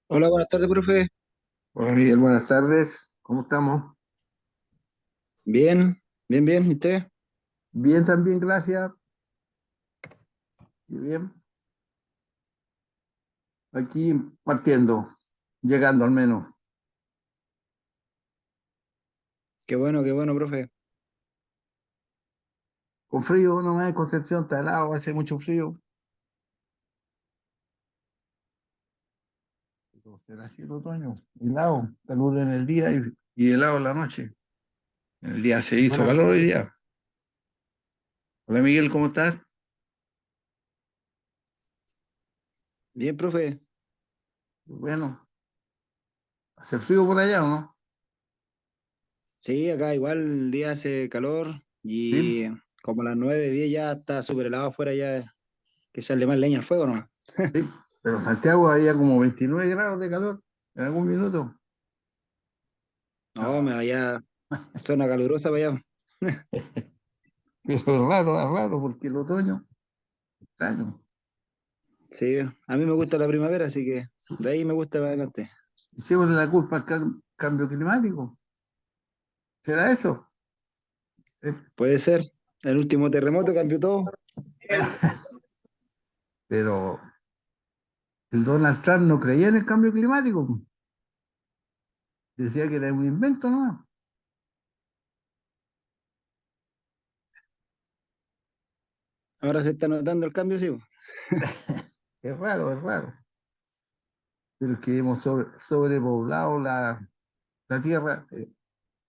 Hola, buenas tardes, profe. Hola Miguel, buenas tardes. ¿Cómo estamos? Bien, bien, bien. ¿Y usted? Bien también, gracias. Y bien, aquí partiendo, llegando al menos. Qué bueno, profe. Con frío, no hay Concepción, está helado, hace mucho frío. Pero será así el otoño, helado, calor en el día y helado en la noche. En el día se hizo Buena, calor hoy día. Hola Miguel, ¿cómo estás? bien, profe. Bueno, hace frío por allá, ¿o no? Sí, acá igual el día hace calor Sí, y como a las 9, 10 ya está súper helado afuera, ya que sale más leña al fuego, ¿no? sí. Pero en Santiago había como 29 grados de calor en algún minuto. No, No, me vaya zona calurosa para allá. pero es raro porque el otoño, extraño. Sí, a mí me gusta la primavera, así que Sí. de ahí me gusta más adelante. Echémosle la culpa al cambio climático. ¿Será eso? Eh, Puede ser. El último terremoto cambió todo. Pero el Donald Trump no creía en el cambio climático. Decía que era un invento, ¿no? Ahora se está notando el cambio, sí, po. Es raro, es raro. Pero es que hemos sobrepoblado la Tierra.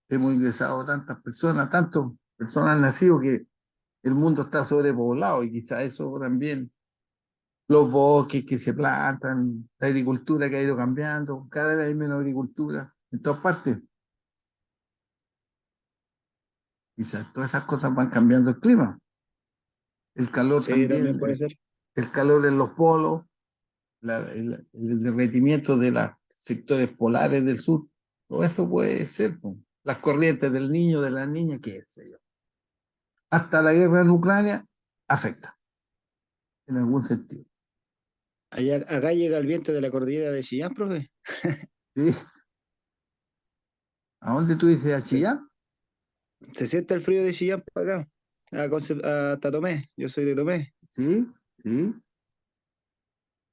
Hemos ingresado tantas personas, tantas personas han nacido que el mundo está sobrepoblado y quizá eso también, los bosques que se plantan, la agricultura que ha ido cambiando, cada vez hay menos agricultura en todas partes. Quizás todas esas cosas van cambiando el clima. El calor Sí, también también, puede ser. el calor en los polos, el derretimiento de los sectores polares del sur, todo eso puede ser, po. Las corrientes del niño, de la niña, qué sé yo. Hasta la guerra en Ucrania afecta, en algún sentido. Acá llega el viento de la cordillera de Chillán, profe. ¿Sí? ¿A dónde tú dices a Se, Chillán? se siente el frío de Chillán para acá, hasta Tomé. Yo soy de Tomé. Sí, sí,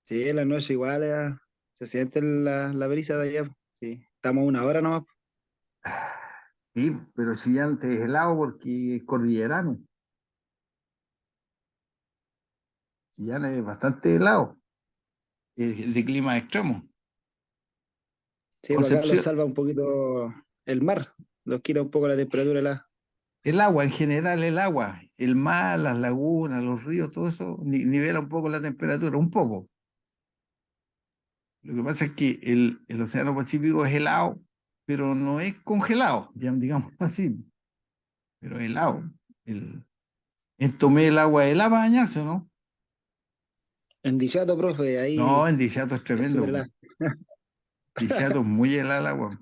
Sí, en la noche igual se siente la brisa de allá. Sí, estamos a una hora nomás. sí, pero Chillán te es helado porque es cordillerano. Chillán es bastante helado, es de clima extremo. Sí, pues acá los Concepción, salva un poquito el mar. Los quita un poco la temperatura. el agua, en general el agua, el mar, las lagunas, los ríos, todo eso nivela un poco la temperatura, un poco. Lo que pasa es que el Océano Pacífico es helado, pero no es congelado, ya digamos así, pero helado. El, en Tomé el agua helada para bañarse, ¿no? En Dichato, profe, ahí No, en Dichato es es tremendo, súper po. helado. Dichato es muy helada el agua,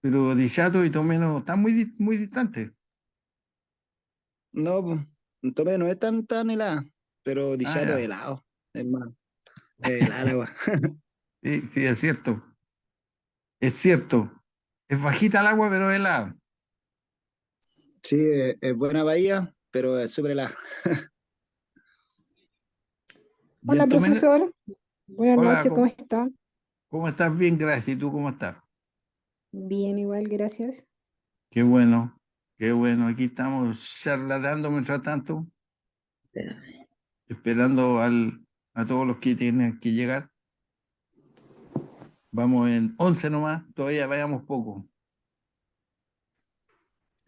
pero Dichato y Tomé no están muy distantes. No, pues, en Tomé no es tan helada, pero Ah, Dichato es ya. helado. Es más, es helada el agua. Sí, sí, es cierto. Es cierto. Es bajita el agua, pero helada. Sí, es buena bahía, pero es súper helada. Y Hola, en Tomé, profesor. Buenas hola, noches, ¿cómo está? ¿cómo estás? Bien, gracias. ¿Y tú cómo estás? Bien, igual, gracias. Qué bueno, qué bueno. Aquí estamos charlatando mientras tanto, esperando a todos los que tienen que llegar. Vamos en 11 nomás, todavía vayamos poco.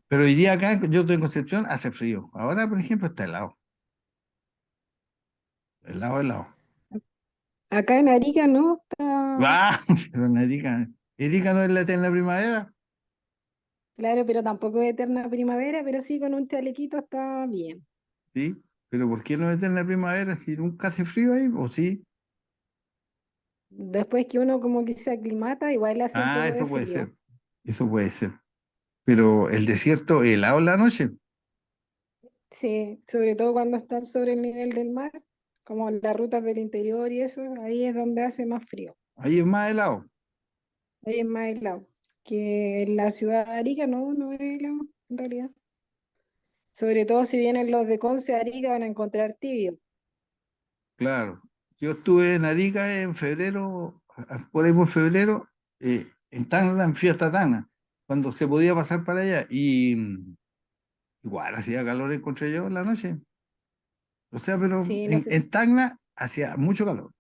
Pero hoy día acá, yo estoy en Concepción, hace frío. Ahora, por ejemplo, está helado. Helado, helado. Acá en Arica no está ¡Ah! Pero Erika no es la eterna primavera. claro, pero tampoco es eterna primavera, pero sí con un chalequito está bien. ¿Sí? Pero ¿por qué no es eterna primavera si nunca hace frío ahí? ¿O sí? Después que uno como que se aclimata, igual hace un Ah, poco de eso puede frío. ser. Eso puede ser. Pero el desierto helado en la noche. Sí, sobre todo cuando están sobre el nivel del mar, como las rutas del interior y eso, ahí es donde hace más frío. Ahí es más helado. ahí es más helado. Que en la ciudad de Arica no es helado, en realidad. Sobre todo si vienen los de Conce a Arica van a encontrar tibio. Claro. Yo estuve en Arica en febrero, por ahí por febrero, en Tacna, en fiesta Tacna, cuando se podía pasar para allá. Y igual hacía calor, encontré yo en la noche. O sea, pero Sí, en Tacna hacía mucho calor,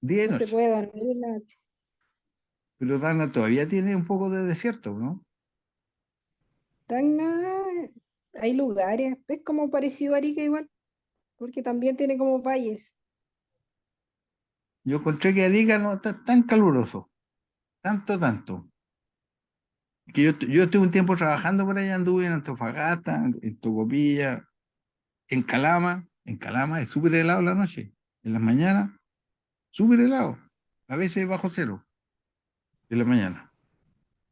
día y no se noche. puede dormir en la noche. Pero Tacna todavía tiene un poco de desierto, ¿no? Tacna, hay lugares, es como parecido a Arica igual, porque también tiene como valles. Yo encontré que Arica no está tan caluroso, tanto. Que yo estuve un tiempo trabajando por allá, anduve en Antofagasta, en Tocopilla, en Calama. En Calama es súper helado la noche. En las mañanas, súper helado. A veces bajo cero de la mañana.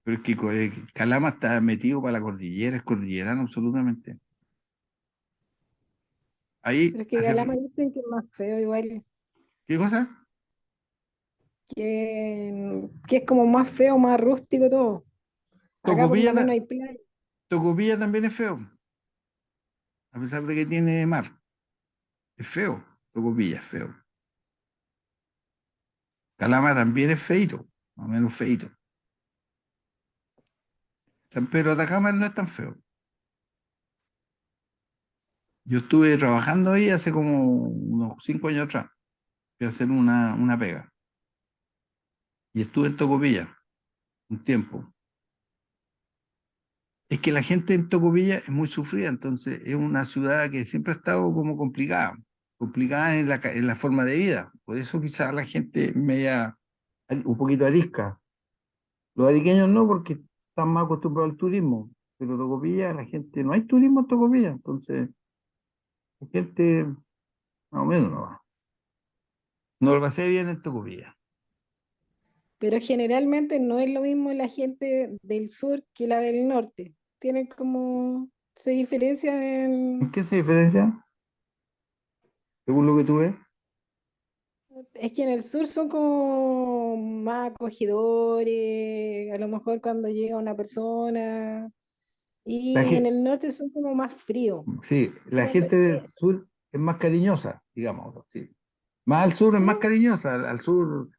Pero es que Calama está metido para la cordillera, es cordillerano absolutamente. Ahí Pero es que hace... Calama dicen que es más feo igual, ¿Qué cosa? que es como más feo, más rústico todo. Acá por Tocopilla, lo menos hay playa. Tocopilla también es feo, a pesar de que tiene mar. Es feo, Tocopilla es feo. Calama también es feito, más o menos feito. Pero Atacama no es tan feo. Yo estuve trabajando ahí hace como unos 5 años atrás. Fui a hacer una pega. Y estuve en Tocopilla un tiempo. Es que la gente en Tocopilla es muy sufrida, entonces es una ciudad que siempre ha estado como complicada en la forma de vida. Por eso quizás la gente media, un poquito arisca. Los ariqueños no, porque están más acostumbrados al turismo, pero Tocopilla, la gente, no hay turismo en Tocopilla, entonces la gente más o menos no va. No lo pasé bien en Tocopilla. Pero generalmente no es lo mismo la gente del sur que la del norte. Tienen como, se diferencian ¿En en, qué se diferencia? Según lo que tú ves. es que en el sur son como más acogedores, a lo mejor cuando llega una persona, La, y en ge- el norte son como más fríos. sí, la Cuando, gente del sur es más cariñosa, digamos, sí. Más al sur es más sí, cariñosa, al sur,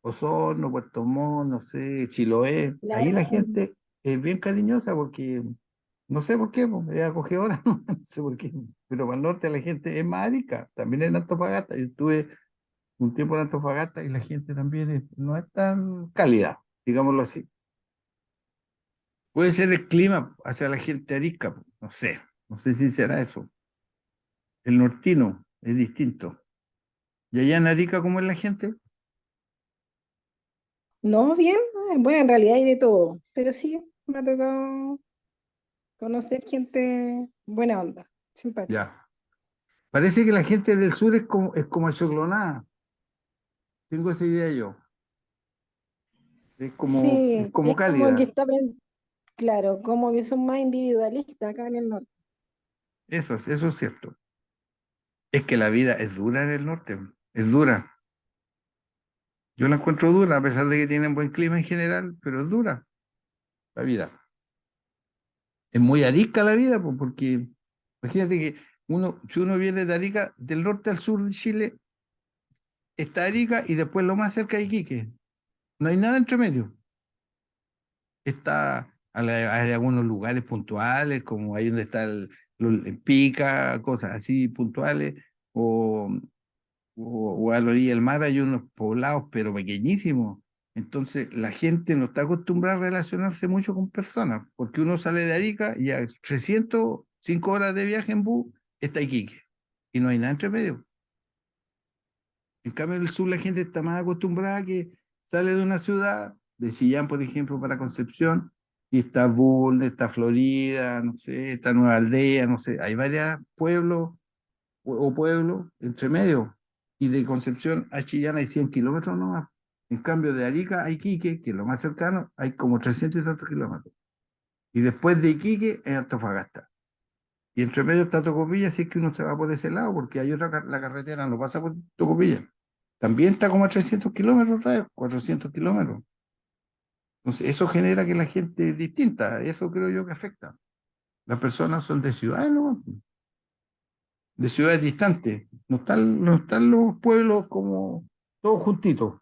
Osorno, Puerto Montt, no sé, Chiloé. Ahí la claro. gente es bien cariñosa porque, no sé por qué, pues, es acogedora, no sé por qué. Pero para el norte la gente es más arica, también en Antofagasta. Yo estuve un tiempo en Antofagasta y la gente también no es tan cálida, digámoslo así. Puede ser el clima hacia la gente arisca, pues, no sé si será eso. El nortino es distinto. ¿Y allá en Arica cómo es la gente? No, bien, bueno, en realidad hay de todo, pero sí, me ha tocado conocer gente buena onda, simpática. Ya. Parece que la gente del sur es como achoclonada. Tengo esa idea yo. Es Sí, como es como que cálida. claro, como que son más individualistas acá en el norte. Eso es cierto. Es que la vida es dura en el norte. Es dura. Yo la encuentro dura, a pesar de que tienen buen clima en general, pero es dura la vida. Es muy arisca la vida, pues, porque imagínate que si uno viene de Arica, del norte al sur de Chile, está Arica y después lo más cerca de Iquique. No hay nada entre medio. Hay algunos lugares puntuales, como ahí donde está el Pica, cosas así puntuales, o, o a la orilla del mar hay unos poblados, pero pequeñísimos. Entonces, la gente no está acostumbrada a relacionarse mucho con personas, porque uno sale de Arica y a 305 horas de viaje en bus está Iquique, y no hay nada entre medio. En cambio, en el sur la gente está más acostumbrada a que sale de una ciudad, de Chillán, por ejemplo, para Concepción, y está Bull, está Florida, no sé, está Nueva Aldea, no sé, hay varios pueblos o pueblos entre medio. Y de Concepción a Chillán hay 100 kilómetros nomás. En cambio, de Arica a Iquique, que es lo más cercano, hay como 300 y tantos kilómetros. Y después de Iquique es Antofagasta. Y entre medio está Tocopilla, si es que uno se va por ese lado, porque hay la carretera no pasa por Tocopilla. También está como a 300 kilómetros, otra vez, 400 kilómetros. Entonces, eso genera que la gente es distinta, eso creo yo que afecta. Las personas son de ciudades, ¿no? De ciudades distantes. No están los pueblos como todos juntitos,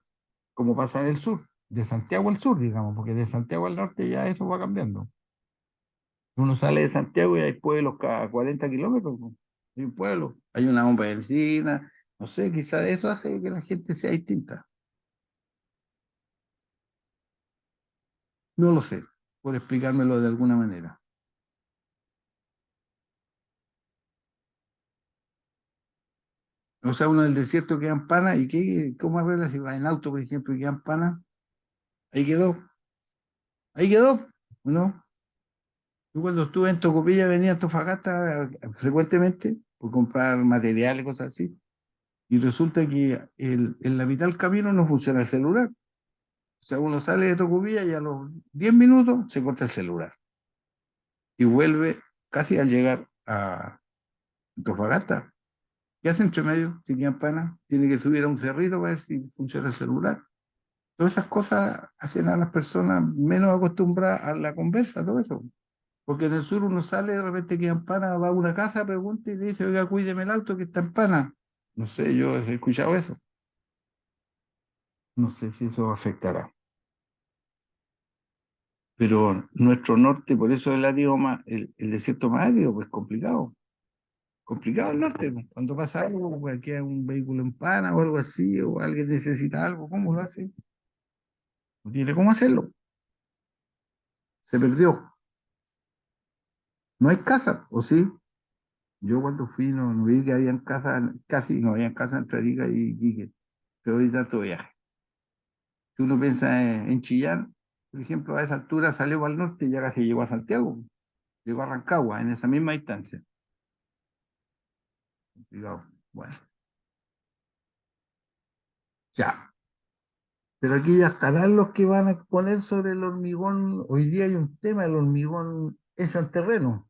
como pasa en el sur, de Santiago al sur, digamos, porque de Santiago al norte ya eso va cambiando. Uno sale de Santiago y hay pueblos cada 40 kilómetros, pues. Hay un pueblo, hay una bomba de benzina, no sé, quizás eso hace que la gente sea distinta. No lo sé, por explicármelo de alguna manera. O sea, uno del desierto queda en pana, ¿y qué, cómo arregla si va en auto, por ejemplo, y queda en pana? Ahí quedó, ahí quedó, ¿no? Yo cuando estuve en Tocopilla venía a Antofagasta frecuentemente por comprar materiales, cosas así, y resulta que en la mitad del camino no funciona el celular. O sea, uno sale de Tocopilla y a los 10 minutos se corta el celular y vuelve casi al llegar a Antofagasta. ¿Qué hace entre medio? Si queda en pana, tiene que subir a un cerrito para ver si funciona el celular. Todas esas cosas hacen a las personas menos acostumbradas a la conversa, todo eso. Porque en el sur uno sale, de repente queda en pana, va a una casa, pregunta y dice, oiga, cuídeme el auto que está en pana. No sé, yo he escuchado eso. No sé si eso afectará. Pero nuestro norte, por eso el árido más, el desierto más árido, pues complicado. Complicado el norte, pues. Cuando pasa algo, pues, queda un vehículo en pana o algo así, o alguien necesita algo, ¿cómo lo hace? No tiene cómo hacerlo. Se perdió. No hay casa, ¿o sí? Yo cuando fui no vi que habían casas, casi no habían casas entre Arica y Iquique, pero ahorita tanto viaje. Si uno piensa en Chillán, por ejemplo, a esa altura salió para el norte y ya casi llegó a Santiago, llegó a Rancagua en esa misma distancia. Digo, bueno, ya. Pero aquí ya estarán los que van a exponer sobre el hormigón. Hoy día hay un tema del hormigón hecho en terreno.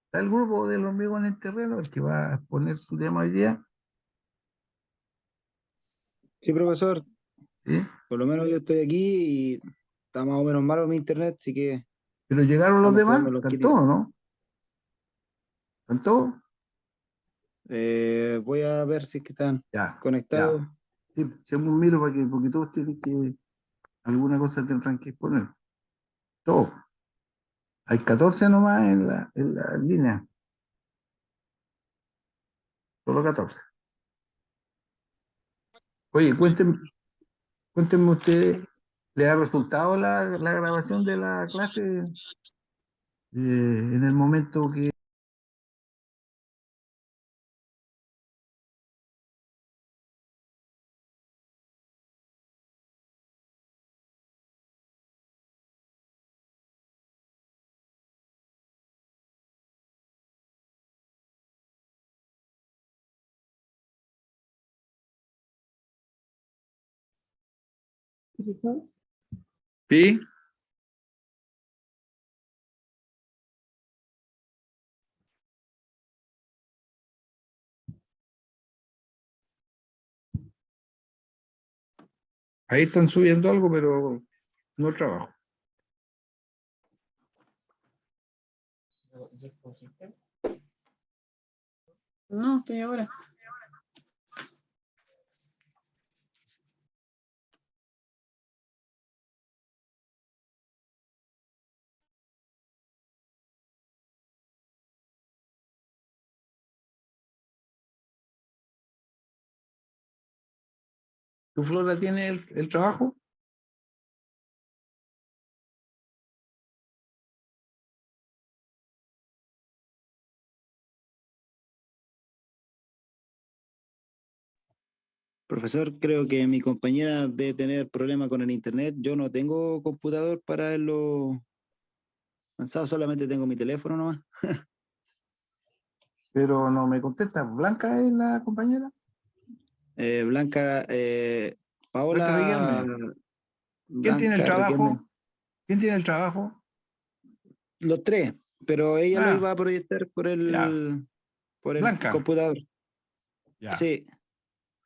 Está el grupo del hormigón en terreno, el que va a exponer su tema hoy día, Sí, profesor, ¿sí? por lo menos yo estoy aquí y está más o menos malo mi internet, así que Pero llegaron los estamos demás, jugando los están quititos. todos, ¿no? ¿Están todos? Voy a ver si es que están Ya, conectados. ya. Sí, hacemos un miro para que, porque todos tienen que, alguna cosa tendrán que exponer. Todos. Hay 14 nomás en la línea, solo 14. Oye, cuéntenme usted, ¿le ha resultado la grabación de la clase en el momento que... Sí, ahí están subiendo algo, pero no trabajo. No, estoy ahora. ¿Tu Flora tiene el trabajo? Profesor, creo que mi compañera debe tener problema con el internet. Yo no tengo computador para verlo avanzado, solamente tengo mi teléfono nomás. Pero no me contesta. ¿Blanca es la compañera? Blanca, Blanca Paola, Riquelme. ¿Quién tiene el Blanca Riquelme, trabajo? ¿Quién tiene el trabajo? los tres, pero ella lo iba Ah, a proyectar ya. por el Blanca, computador. ya. Sí,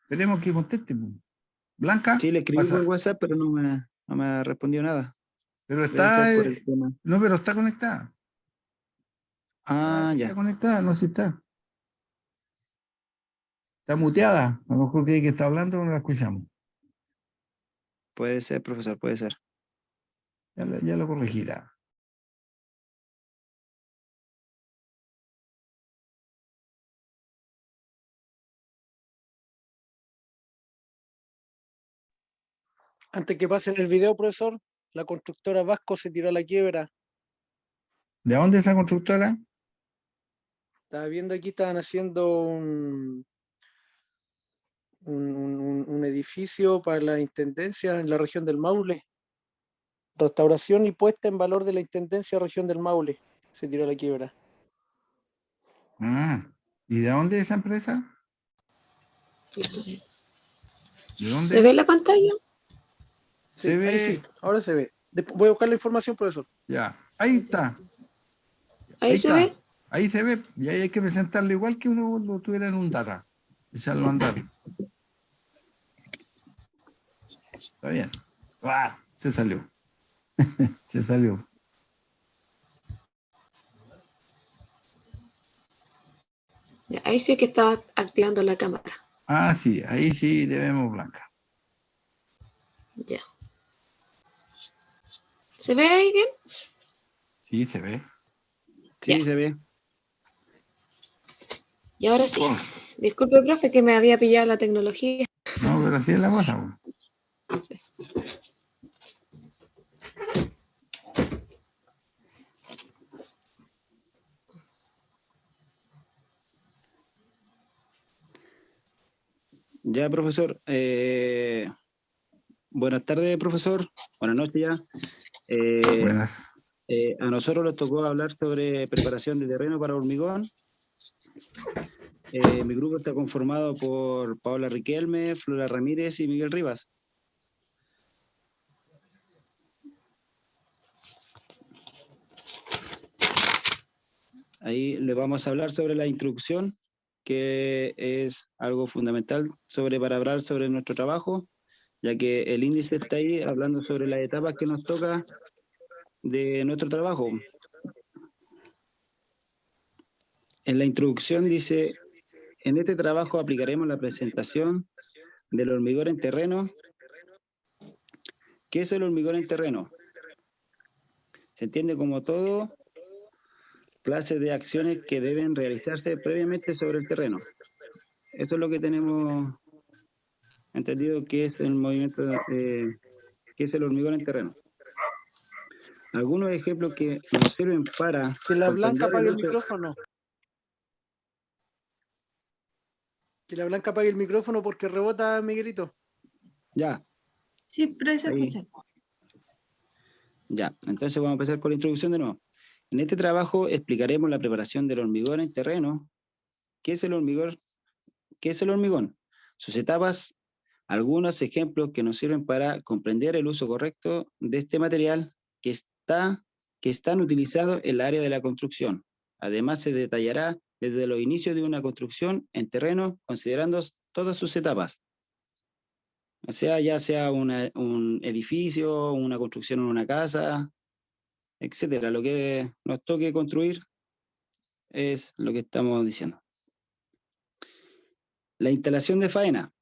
Queremos que conteste, pues. Blanca, sí, le escribí por pasa. WhatsApp, pero no me... No me ha respondido nada. Pero Debe está, ser por el tema. no, pero está conectada. Ah, Sí, ya. está conectada, no, sí está. Está muteada. A lo mejor que está hablando no la escuchamos. Puede ser, profesor, puede ser. Ya lo corregirá. Antes que pasen el video, profesor, la constructora Vasco se tiró a la quiebra. ¿De dónde es esa constructora? Estaba viendo aquí, estaban haciendo un edificio para la intendencia en la región del Maule. Restauración y puesta en valor de la intendencia región del Maule. Se tiró a la quiebra. Ah, ¿y de dónde es esa empresa? ¿De dónde ¿Se ve es? la pantalla? Sí, Se ahí sí, ve, ahora se ve. Voy a buscar la información, profesor. ya, ahí está, ¿Ahí ahí se ve? está, ahí se ve, y ahí hay que presentarlo igual que uno lo tuviera en un data, echarlo a andar. Está bien. ¡Ah! Se salió, se salió. Ya, ahí sí que estaba activando la cámara. Ah, sí, ahí sí debemos Blanca. Ya. ¿Se ve ahí bien? Sí, se ve. Sí, Ya. se ve. Y ahora sí. Oh, Disculpe, profe, que me había pillado la tecnología. no, pero así es la cosa. Sí. Ya, profesor. Buenas tardes, profesor. Buenas noches ya. Buenas. A nosotros nos tocó hablar sobre preparación de terreno para hormigón. Mi grupo está conformado por Paola Riquelme, Flora Ramírez y Miguel Rivas. Ahí le vamos a hablar sobre la introducción, que es algo fundamental para hablar sobre nuestro trabajo, ya que el índice está ahí hablando sobre las etapas que nos toca de nuestro trabajo. En la introducción dice, en este trabajo aplicaremos la presentación del hormigón en terreno. ¿Qué es el hormigón en terreno? Se entiende como todo clases de acciones que deben realizarse previamente sobre el terreno. Eso es lo que tenemos entendido que es el movimiento, que es el hormigón en terreno. Algunos ejemplos que nos sirven para Que la Blanca comprender el apague el uso. micrófono. Que la Blanca apague el micrófono porque rebota, Miguelito. Ya, Sí, pero ahí se ahí. escucha. Ya, entonces vamos a empezar con la introducción de nuevo. En este trabajo explicaremos la preparación del hormigón en terreno. ¿Qué es el hormigón? ¿Qué es el hormigón? Sus etapas, algunos ejemplos que nos sirven para comprender el uso correcto de este material que están utilizados en la área de la construcción. Además, se detallará desde los inicios de una construcción en terreno, considerando todas sus etapas. O sea, ya sea un edificio, una construcción en una casa, etcétera. Lo que nos toque construir es lo que estamos diciendo. La instalación de faena.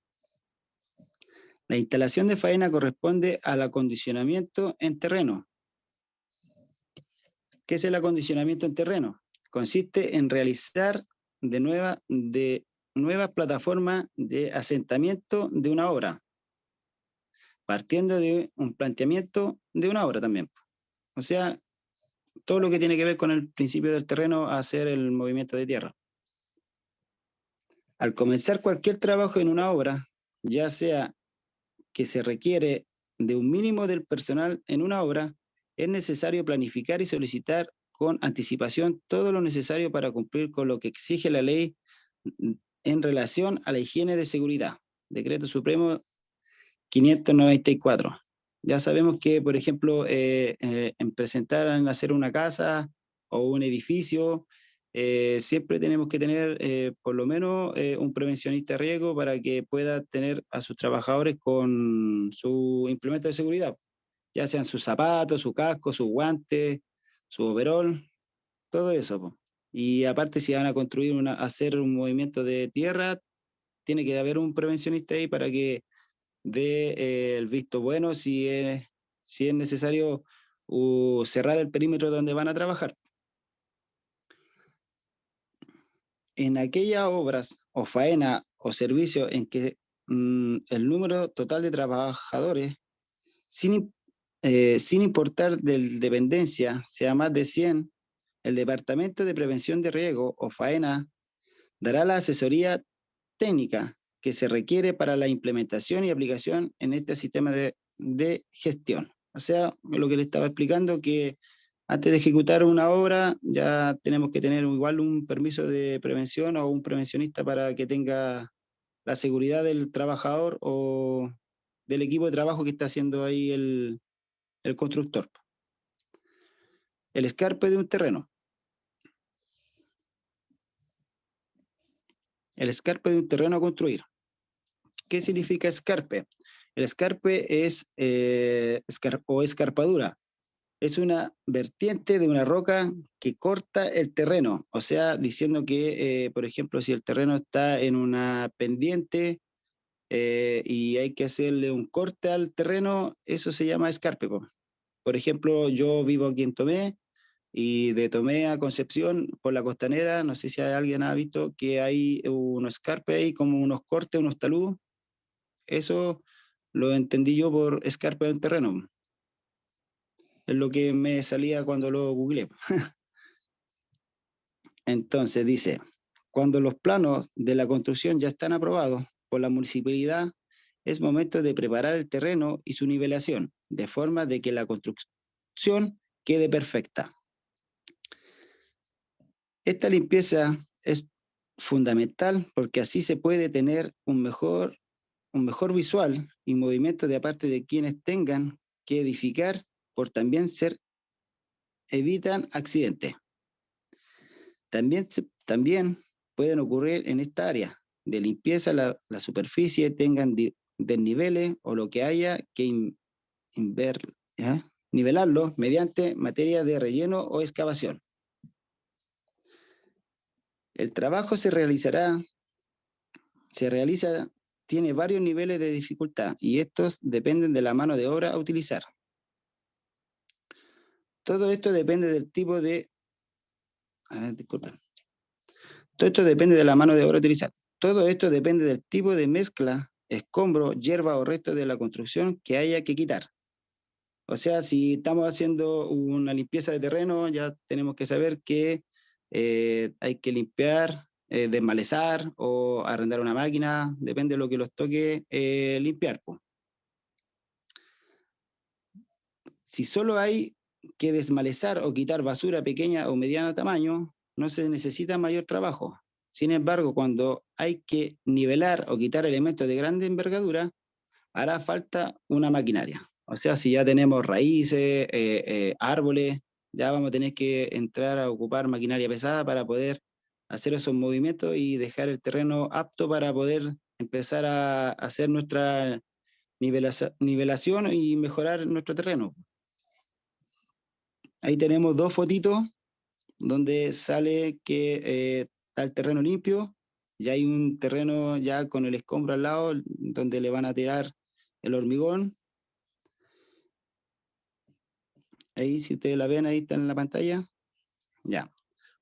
La instalación de faena corresponde al acondicionamiento en terreno. ¿Qué es el acondicionamiento en terreno? Consiste en realizar de nuevas plataformas de asentamiento de una obra, partiendo de un planteamiento de una obra también. O sea, todo lo que tiene que ver con el principio del terreno, hacer el movimiento de tierra. Al comenzar cualquier trabajo en una obra, ya sea que se requiere de un mínimo del personal en una obra, es necesario planificar y solicitar con anticipación todo lo necesario para cumplir con lo que exige la ley en relación a la higiene de seguridad. Decreto Supremo 594. Ya sabemos que, por ejemplo, en presentar, en hacer una casa o un edificio, siempre tenemos que tener por lo menos un prevencionista de riesgo para que pueda tener a sus trabajadores con su implemento de seguridad. ya sean sus zapatos, su casco, sus guantes, su overol, todo eso, po. Y aparte, si van a construir hacer un movimiento de tierra, tiene que haber un prevencionista ahí para que dé el visto bueno si es necesario cerrar el perímetro donde van a trabajar. En aquellas obras o faena o servicios en que el número total de trabajadores, sin importar de dependencia, sea más de 100, el Departamento de Prevención de Riesgo o faena dará la asesoría técnica que se requiere para la implementación y aplicación en este sistema de gestión. O sea, lo que le estaba explicando, que antes de ejecutar una obra ya tenemos que tener igual un permiso de prevención o un prevencionista para que tenga la seguridad del trabajador o del equipo de trabajo que está haciendo ahí el constructor. El escarpe de un terreno. El escarpe de un terreno a construir. ¿Qué significa escarpe? El escarpe es escarpadura. Es una vertiente de una roca que corta el terreno. O sea, diciendo que, por ejemplo, si el terreno está en una pendiente y hay que hacerle un corte al terreno, eso se llama escarpe. Por ejemplo, yo vivo aquí en Tomé y de Tomé a Concepción por la costanera, no sé si alguien ha visto que hay unos escarpes ahí, como unos cortes, unos taludes. Eso lo entendí yo por escarpe del terreno. Es lo que me salía cuando lo googleé. Entonces dice, cuando los planos de la construcción ya están aprobados por la municipalidad, es momento de preparar el terreno y su nivelación, de forma de que la construcción quede perfecta. Esta limpieza es fundamental porque así se puede tener un mejor visual y movimiento de parte de quienes tengan que edificar, por también evitan accidentes. También pueden ocurrir en esta área de limpieza la superficie tengan desniveles o lo que haya que nivelarlo mediante materia de relleno o excavación. El trabajo tiene varios niveles de dificultad y estos dependen de la mano de obra a utilizar. Todo esto depende del tipo de... Todo esto depende de la mano de obra a utilizar. Todo esto depende del tipo de mezcla, escombro, hierba o resto de la construcción que haya que quitar. O sea, si estamos haciendo una limpieza de terreno, ya tenemos que saber que hay que limpiar, desmalezar o arrendar una máquina, depende de lo que los toque limpiar. Si solo hay que desmalezar o quitar basura pequeña o mediana tamaño, no se necesita mayor trabajo. Sin embargo, cuando hay que nivelar o quitar elementos de grande envergadura, hará falta una maquinaria. O sea, si ya tenemos raíces, árboles, ya vamos a tener que entrar a ocupar maquinaria pesada para poder hacer esos movimientos y dejar el terreno apto para poder empezar a hacer nuestra nivelación y mejorar nuestro terreno. Ahí tenemos dos fotitos donde sale que está el terreno limpio y hay un terreno ya con el escombro al lado donde le van a tirar el hormigón. Ahí, si ustedes la ven, ahí está en la pantalla. Ya.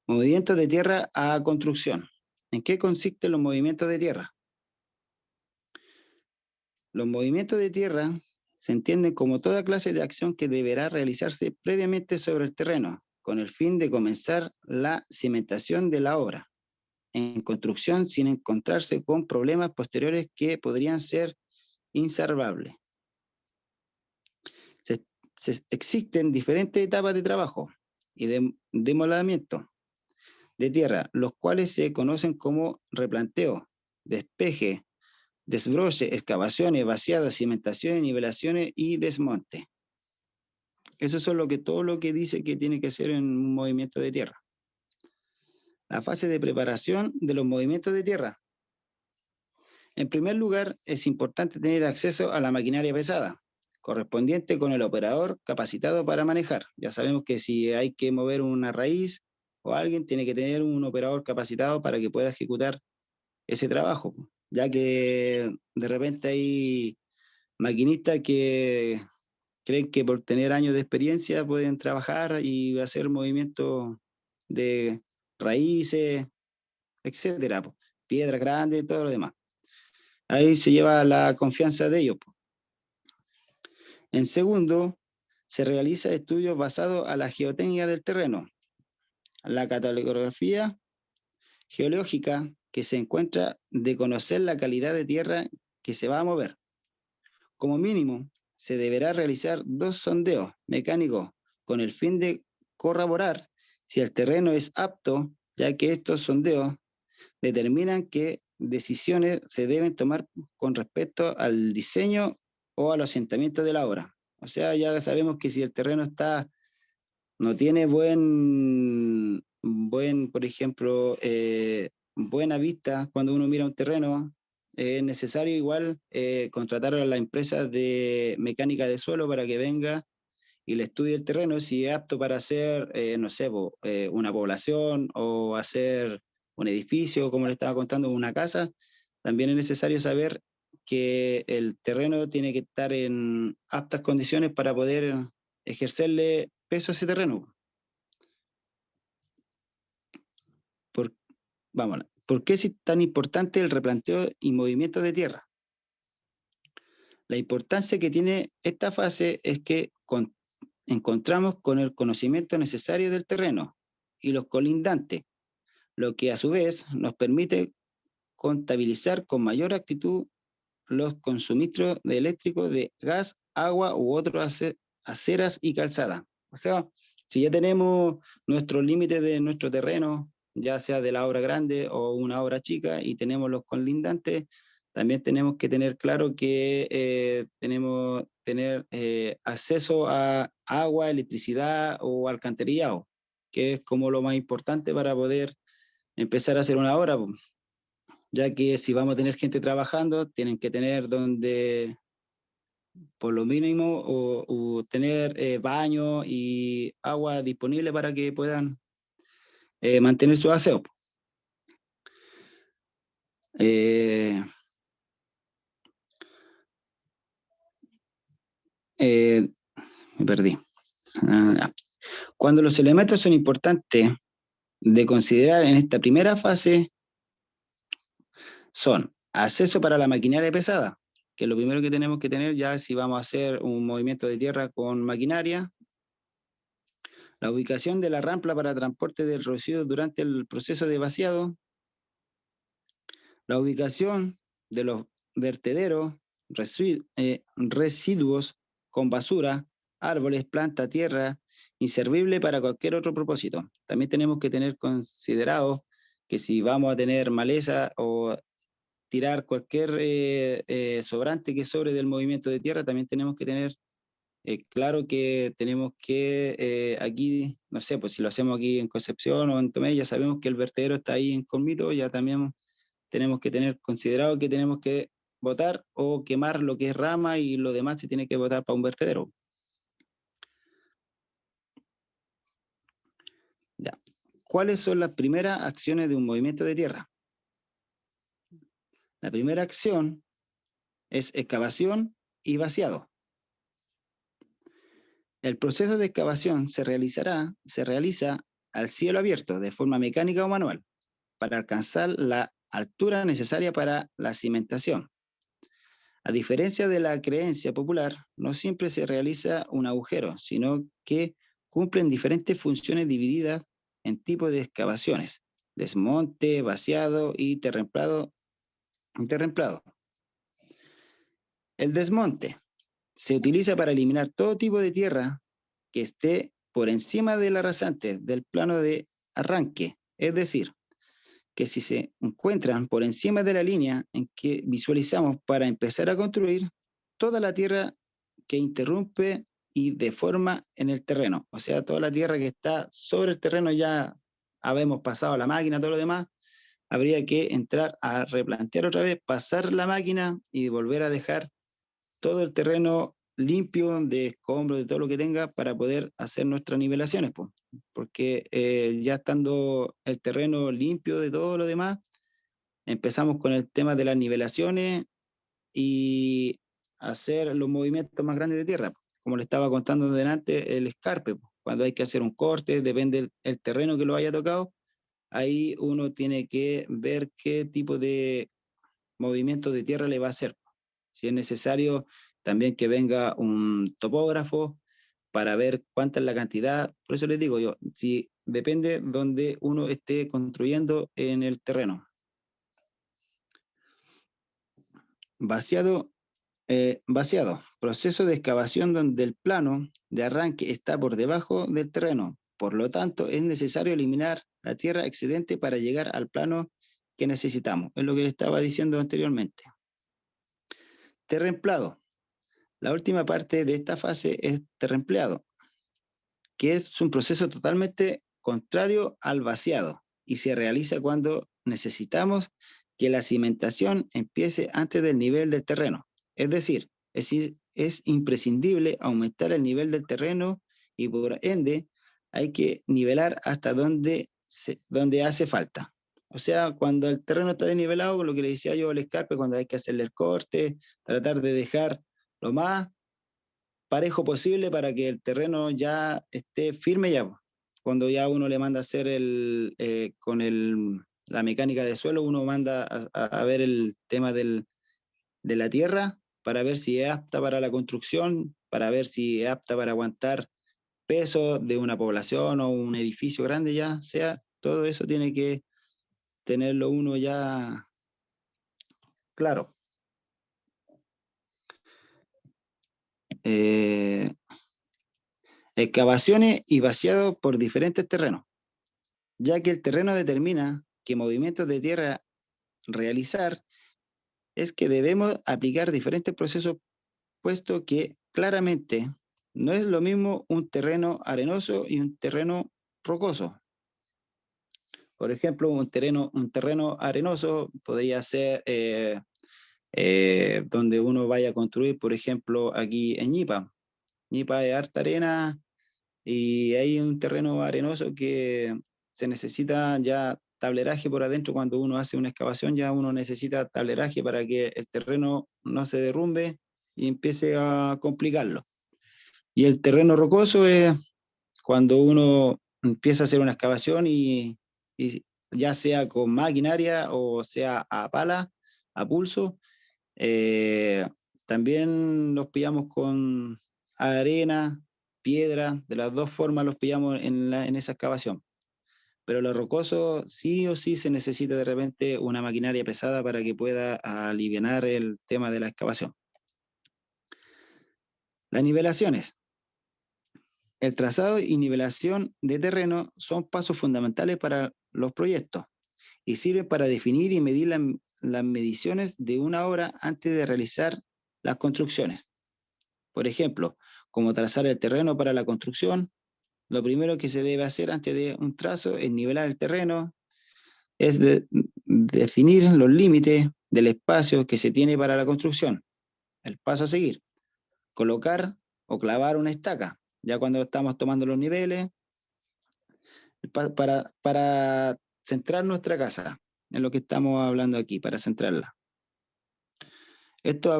Movimientos de tierra a construcción. ¿En qué consisten los movimientos de tierra? Los movimientos de tierra se entienden como toda clase de acción que deberá realizarse previamente sobre el terreno, con el fin de comenzar la cimentación de la obra en construcción sin encontrarse con problemas posteriores que podrían ser insalvables. Existen diferentes etapas de trabajo y de demolamiento de tierra, los cuales se conocen como replanteo, despeje, desbroce, excavaciones, vaciados, cimentaciones, nivelaciones y desmonte. Eso es todo lo que dice que tiene que hacer en un movimiento de tierra. La fase de preparación de los movimientos de tierra. En primer lugar, es importante tener acceso a la maquinaria pesada, correspondiente con el operador capacitado para manejar. Ya sabemos que si hay que mover una raíz o alguien, tiene que tener un operador capacitado para que pueda ejecutar ese trabajo, ya que de repente hay maquinistas que creen que por tener años de experiencia pueden trabajar y hacer movimientos de raíces, etcétera, piedras grandes, todo lo demás. Ahí se lleva la confianza de ellos. En segundo, se realiza estudios basados a la geotécnica del terreno, la catalografía geológica que se encuentra de conocer la calidad de tierra que se va a mover. Como mínimo, se deberá realizar 2 sondeos mecánicos con el fin de corroborar si el terreno es apto, ya que estos sondeos determinan qué decisiones se deben tomar con respecto al diseño o al asentamiento de la obra. O sea, ya sabemos que si el terreno no tiene por ejemplo, buena vista cuando uno mira un terreno, es necesario igual contratar a la empresa de mecánica de suelo para que venga y le estudie el terreno, si es apto para hacer, no sé, una población o hacer un edificio, como le estaba contando, una casa. También es necesario saber que el terreno tiene que estar en aptas condiciones para poder ejercerle peso a ese terreno. ¿Por qué es tan importante el replanteo y movimiento de tierra? La importancia que tiene esta fase es que encontramos con el conocimiento necesario del terreno y los colindantes, lo que a su vez nos permite contabilizar con mayor actitud los consumismos de eléctricos de gas, agua u otras aceras y calzadas. O sea, si ya tenemos nuestros límites de nuestro terreno, ya sea de la obra grande o una obra chica, y tenemos los colindantes, también tenemos que tener claro que tenemos tener acceso a agua, electricidad o alcantarillado, que es como lo más importante para poder empezar a hacer una obra, ya que si vamos a tener gente trabajando, tienen que tener donde, por lo mínimo, o tener baño y agua disponible para que puedan mantener su aseo. Me perdí. Cuando los elementos son importantes de considerar en esta primera fase son acceso para la maquinaria pesada, que es lo primero que tenemos que tener ya si vamos a hacer un movimiento de tierra con maquinaria. La ubicación de la rampa para transporte del residuo durante el proceso de vaciado. La ubicación de los vertederos, residuos con basura, árboles, planta, tierra, inservible para cualquier otro propósito. También tenemos que tener considerado que si vamos a tener maleza o tirar cualquier sobrante que sobre del movimiento de tierra, también tenemos que tener claro que tenemos que aquí, no sé, pues si lo hacemos aquí en Concepción o en Tomé, ya sabemos que el vertedero está ahí en Colmito, ya también tenemos que tener considerado que tenemos que botar o quemar lo que es rama y lo demás se tiene que botar para un vertedero. Ya. ¿Cuáles son las primeras acciones de un movimiento de tierra? La primera acción es excavación y vaciado. El proceso de excavación se realiza al cielo abierto de forma mecánica o manual para alcanzar la altura necesaria para la cimentación. A diferencia de la creencia popular, no siempre se realiza un agujero, sino que cumplen diferentes funciones divididas en tipos de excavaciones: desmonte, vaciado y terremplado. El desmonte se utiliza para eliminar todo tipo de tierra que esté por encima de la rasante del plano de arranque, es decir, que si se encuentran por encima de la línea en que visualizamos para empezar a construir, toda la tierra que interrumpe y deforma en el terreno, o sea, toda la tierra que está sobre el terreno, ya habemos pasado la máquina, todo lo demás, habría que entrar a replantear otra vez, pasar la máquina y volver a dejar todo el terreno limpio de escombros, de todo lo que tenga, para poder hacer nuestras nivelaciones, po. Porque ya estando el terreno limpio de todo lo demás, empezamos con el tema de las nivelaciones y hacer los movimientos más grandes de tierra, como le estaba contando delante, el escarpe, po. Cuando hay que hacer un corte, depende el terreno que lo haya tocado, ahí uno tiene que ver qué tipo de movimiento de tierra le va a hacer. Si es necesario también que venga un topógrafo para ver cuánta es la cantidad. Por eso les digo yo, si depende donde uno esté construyendo en el terreno. Vaciado, proceso de excavación donde el plano de arranque está por debajo del terreno. Por lo tanto, es necesario eliminar la tierra excedente para llegar al plano que necesitamos. Es lo que le estaba diciendo anteriormente. Terremplado. La última parte de esta fase es terrempleado, que es un proceso totalmente contrario al vaciado y se realiza cuando necesitamos que la cimentación empiece antes del nivel del terreno. Es decir, es imprescindible aumentar el nivel del terreno y por ende hay que nivelar hasta donde hace falta. O sea, cuando el terreno está desnivelado, lo que le decía yo al escarpe, cuando hay que hacerle el corte, tratar de dejar lo más parejo posible para que el terreno ya esté firme ya. Cuando ya uno le manda a hacer la mecánica de suelo, uno manda a ver el tema de la tierra para ver si es apta para la construcción, para ver si es apta para aguantar peso de una población o un edificio grande ya sea. Todo eso tiene que tenerlo uno ya claro. Excavaciones y vaciado por diferentes terrenos, ya que el terreno determina qué movimientos de tierra realizar, es que debemos aplicar diferentes procesos, puesto que claramente no es lo mismo un terreno arenoso y un terreno rocoso. Por ejemplo, un terreno arenoso podría ser donde uno vaya a construir, por ejemplo, aquí en Ñipa. Ñipa es harta arena y hay un terreno arenoso que se necesita ya tableraje por adentro. Cuando uno hace una excavación, ya uno necesita tableraje para que el terreno no se derrumbe y empiece a complicarlo. Y el terreno rocoso es cuando uno empieza a hacer una excavación y ya sea con maquinaria o sea a pala, a pulso, también los pillamos con arena, piedra, de las dos formas los pillamos en esa excavación. Pero los rocosos sí o sí se necesita de repente una maquinaria pesada para que pueda alivianar el tema de la excavación. Las nivelaciones. El trazado y nivelación de terreno son pasos fundamentales para los proyectos y sirven para definir y medir las mediciones de una obra antes de realizar las construcciones. Por ejemplo, como trazar el terreno para la construcción, lo primero que se debe hacer antes de un trazo es nivelar el terreno, es definir los límites del espacio que se tiene para la construcción. El paso a seguir, colocar o clavar una estaca, ya cuando estamos tomando los niveles, para centrar nuestra casa, en lo que estamos hablando aquí, para centrarla. Esto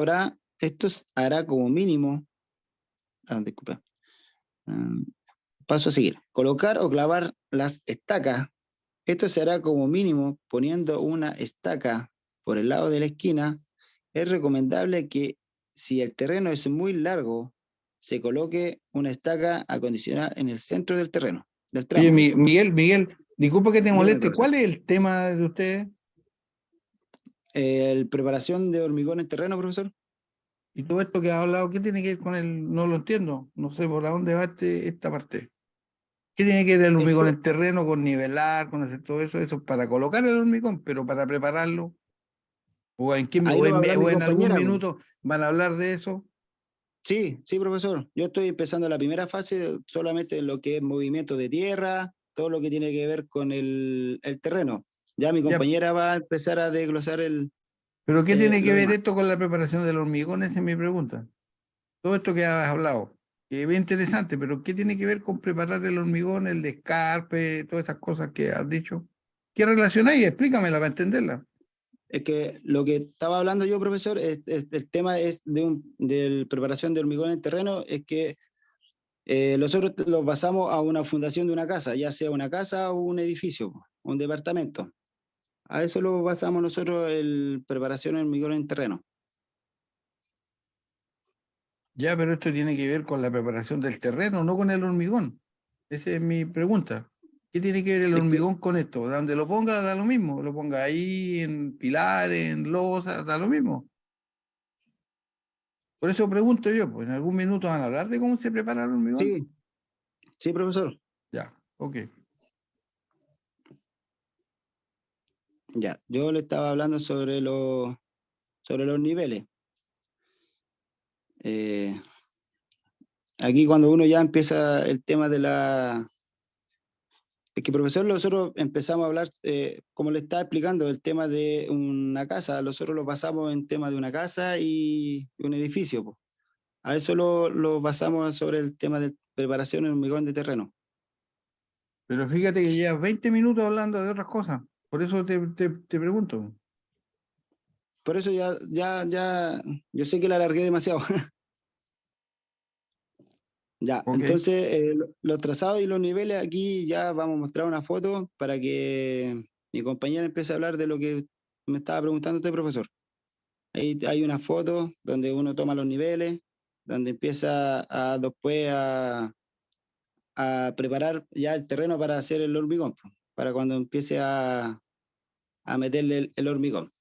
hará como mínimo, disculpa, paso a seguir, colocar o clavar las estacas. Esto se hará como mínimo poniendo una estaca por el lado de la esquina. Es recomendable que si el terreno es muy largo, se coloque una estaca acondicionada en el centro del terreno, del tramo. Oye, Miguel, disculpa que te Dígame, moleste, profesor. ¿cuál es el tema de ustedes? Preparación de hormigón en terreno, profesor. Y todo esto que has hablado, ¿qué tiene que ver con el? No lo entiendo, no sé por dónde va esta parte. ¿Qué tiene que ver el hormigón en terreno con nivelar, con hacer todo eso? Eso es para colocar el hormigón, pero para prepararlo. ¿O en, Ahí lo va a hablar mi en algún compañera. minuto van a hablar de eso? Sí, profesor. Yo estoy empezando la primera fase solamente en lo que es movimiento de tierra, todo lo que tiene que ver con el terreno. Ya mi compañera va a empezar a desglosar ¿Pero qué tiene que lo ver demás. esto con la preparación del hormigón? Esa es mi pregunta. todo esto que has hablado, que es bien interesante, pero ¿qué tiene que ver con preparar el hormigón, el descarpe, todas esas cosas que has dicho? ¿Qué relación hay? Explícamela para entenderla. Es que lo que estaba hablando yo, profesor, el tema es de preparación de hormigón en terreno, es que nosotros lo basamos a una fundación de una casa, ya sea una casa o un edificio, un departamento. A eso lo basamos nosotros en preparación de hormigón en terreno. Ya, pero esto tiene que ver con la preparación del terreno, no con el hormigón. Esa es mi pregunta. ¿Qué tiene que ver el Es que, hormigón con esto? Donde lo ponga da lo mismo. Lo ponga ahí, en pilares, en losa, da lo mismo. Por eso pregunto yo, pues en algún minuto van a hablar de cómo se prepara el hormigón. sí, sí, profesor. Ya, ok. Ya, yo le estaba hablando sobre los niveles. Aquí cuando uno ya empieza el tema de la... Es que, profesor, nosotros empezamos a hablar, como le estaba explicando, el tema de una casa. Nosotros lo basamos en tema de una casa y un edificio, po. A eso lo basamos sobre el tema de preparación en hormigón de terreno. Pero fíjate que llevas 20 minutos hablando de otras cosas. Por eso te pregunto. Por eso yo sé que la alargué demasiado. Ya, Ok. entonces los trazados y los niveles aquí ya vamos a mostrar una foto para que mi compañera empiece a hablar de lo que me estaba preguntando usted, profesor. Ahí hay una foto donde uno toma los niveles, donde empieza después a preparar ya el terreno para hacer el hormigón, pues, para cuando empiece a meterle el hormigón.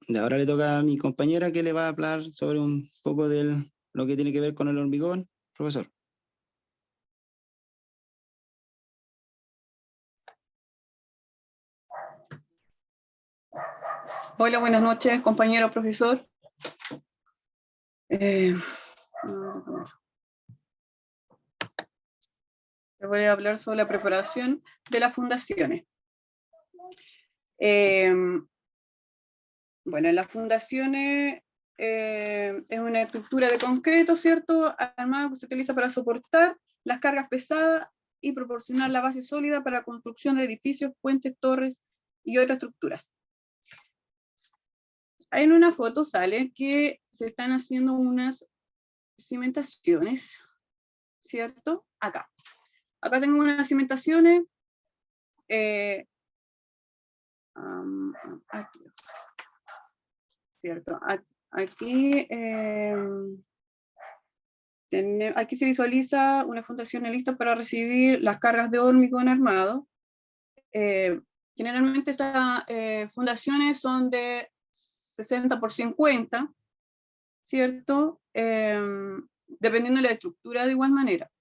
De ahora le toca a mi compañera que le va a hablar sobre un poco de lo que tiene que ver con el hormigón, profesor. Hola, buenas noches, compañero profesor. Les voy a hablar sobre la preparación de las fundaciones. Bueno, las fundaciones es una estructura de concreto, ¿cierto? Armada que se utiliza para soportar las cargas pesadas y proporcionar la base sólida para la construcción de edificios, puentes, torres y otras estructuras. En una foto sale que se están haciendo unas cimentaciones, ¿cierto? Acá tengo unas cimentaciones. Aquí, ¿cierto? Aquí, aquí se visualiza una fundación lista para recibir las cargas de hormigón armado. Generalmente estas fundaciones son de 60 por 50, ¿cierto? Dependiendo de la estructura de igual manera.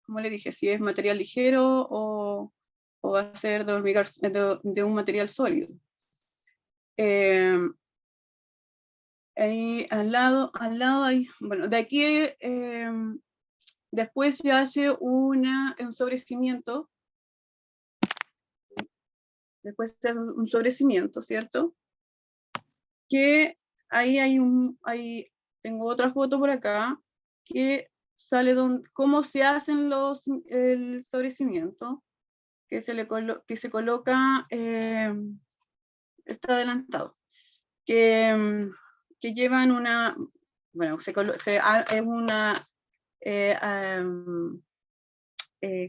Como le dije, si es material ligero o va a ser de un material sólido. Ahí al lado hay, bueno, de aquí después se hace un sobrecimiento. Después se hace un sobrecimiento, ¿cierto? Que ahí tengo otra foto por acá que sale cómo se hacen el sobrecimiento, que se coloca, está adelantado, que llevan una, bueno, es una,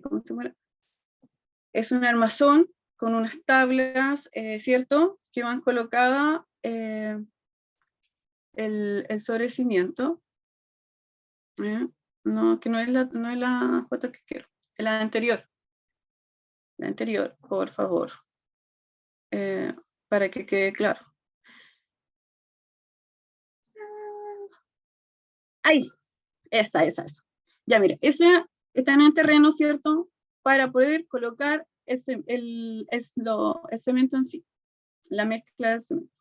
¿cómo se llama? Es un armazón con unas tablas, ¿cierto? Que van colocadas el sobrecimiento. No, que no es la foto que quiero, es la anterior. La anterior, por favor. Para que quede claro. Ahí, esa. Ya mire, esa está en el terreno, ¿cierto? Para poder colocar el cemento en sí, la mezcla de cemento.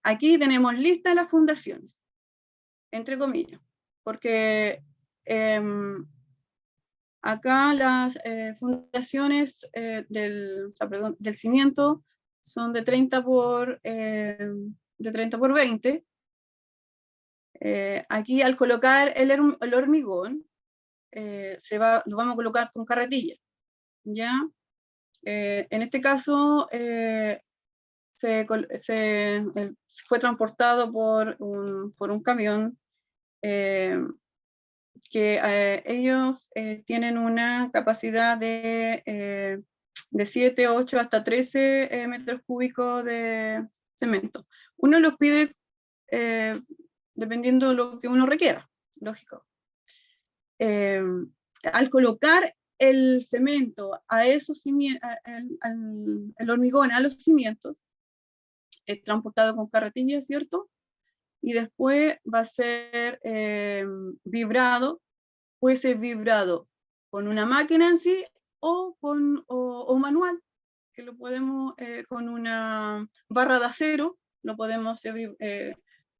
Aquí tenemos listas las fundaciones, entre comillas, porque acá las fundaciones del cimiento son de 30 por 20. Aquí al colocar el hormigón, lo vamos a colocar con carretilla, ¿ya? En este caso, fue transportado por un camión que ellos tienen una capacidad de 7, 8 hasta 13 metros cúbicos de cemento. Uno los pide dependiendo de lo que uno requiera, lógico. Al colocar el cemento a esos cimientos, el hormigón a los cimientos, es transportado con carretilla, ¿cierto? Y después va a ser vibrado, puede ser vibrado con una máquina en sí o manual, que lo podemos con una barra de acero, lo podemos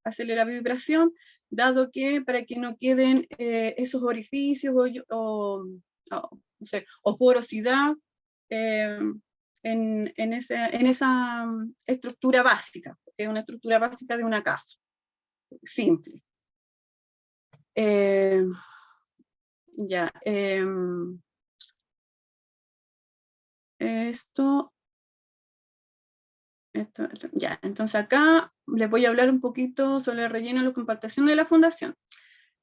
hacerle la vibración, dado que para que no queden esos orificios no sé, o porosidad en esa estructura básica, que es una estructura básica de una casa, simple. Ya, ya, entonces acá les voy a hablar un poquito sobre el relleno y la compactación de la fundación.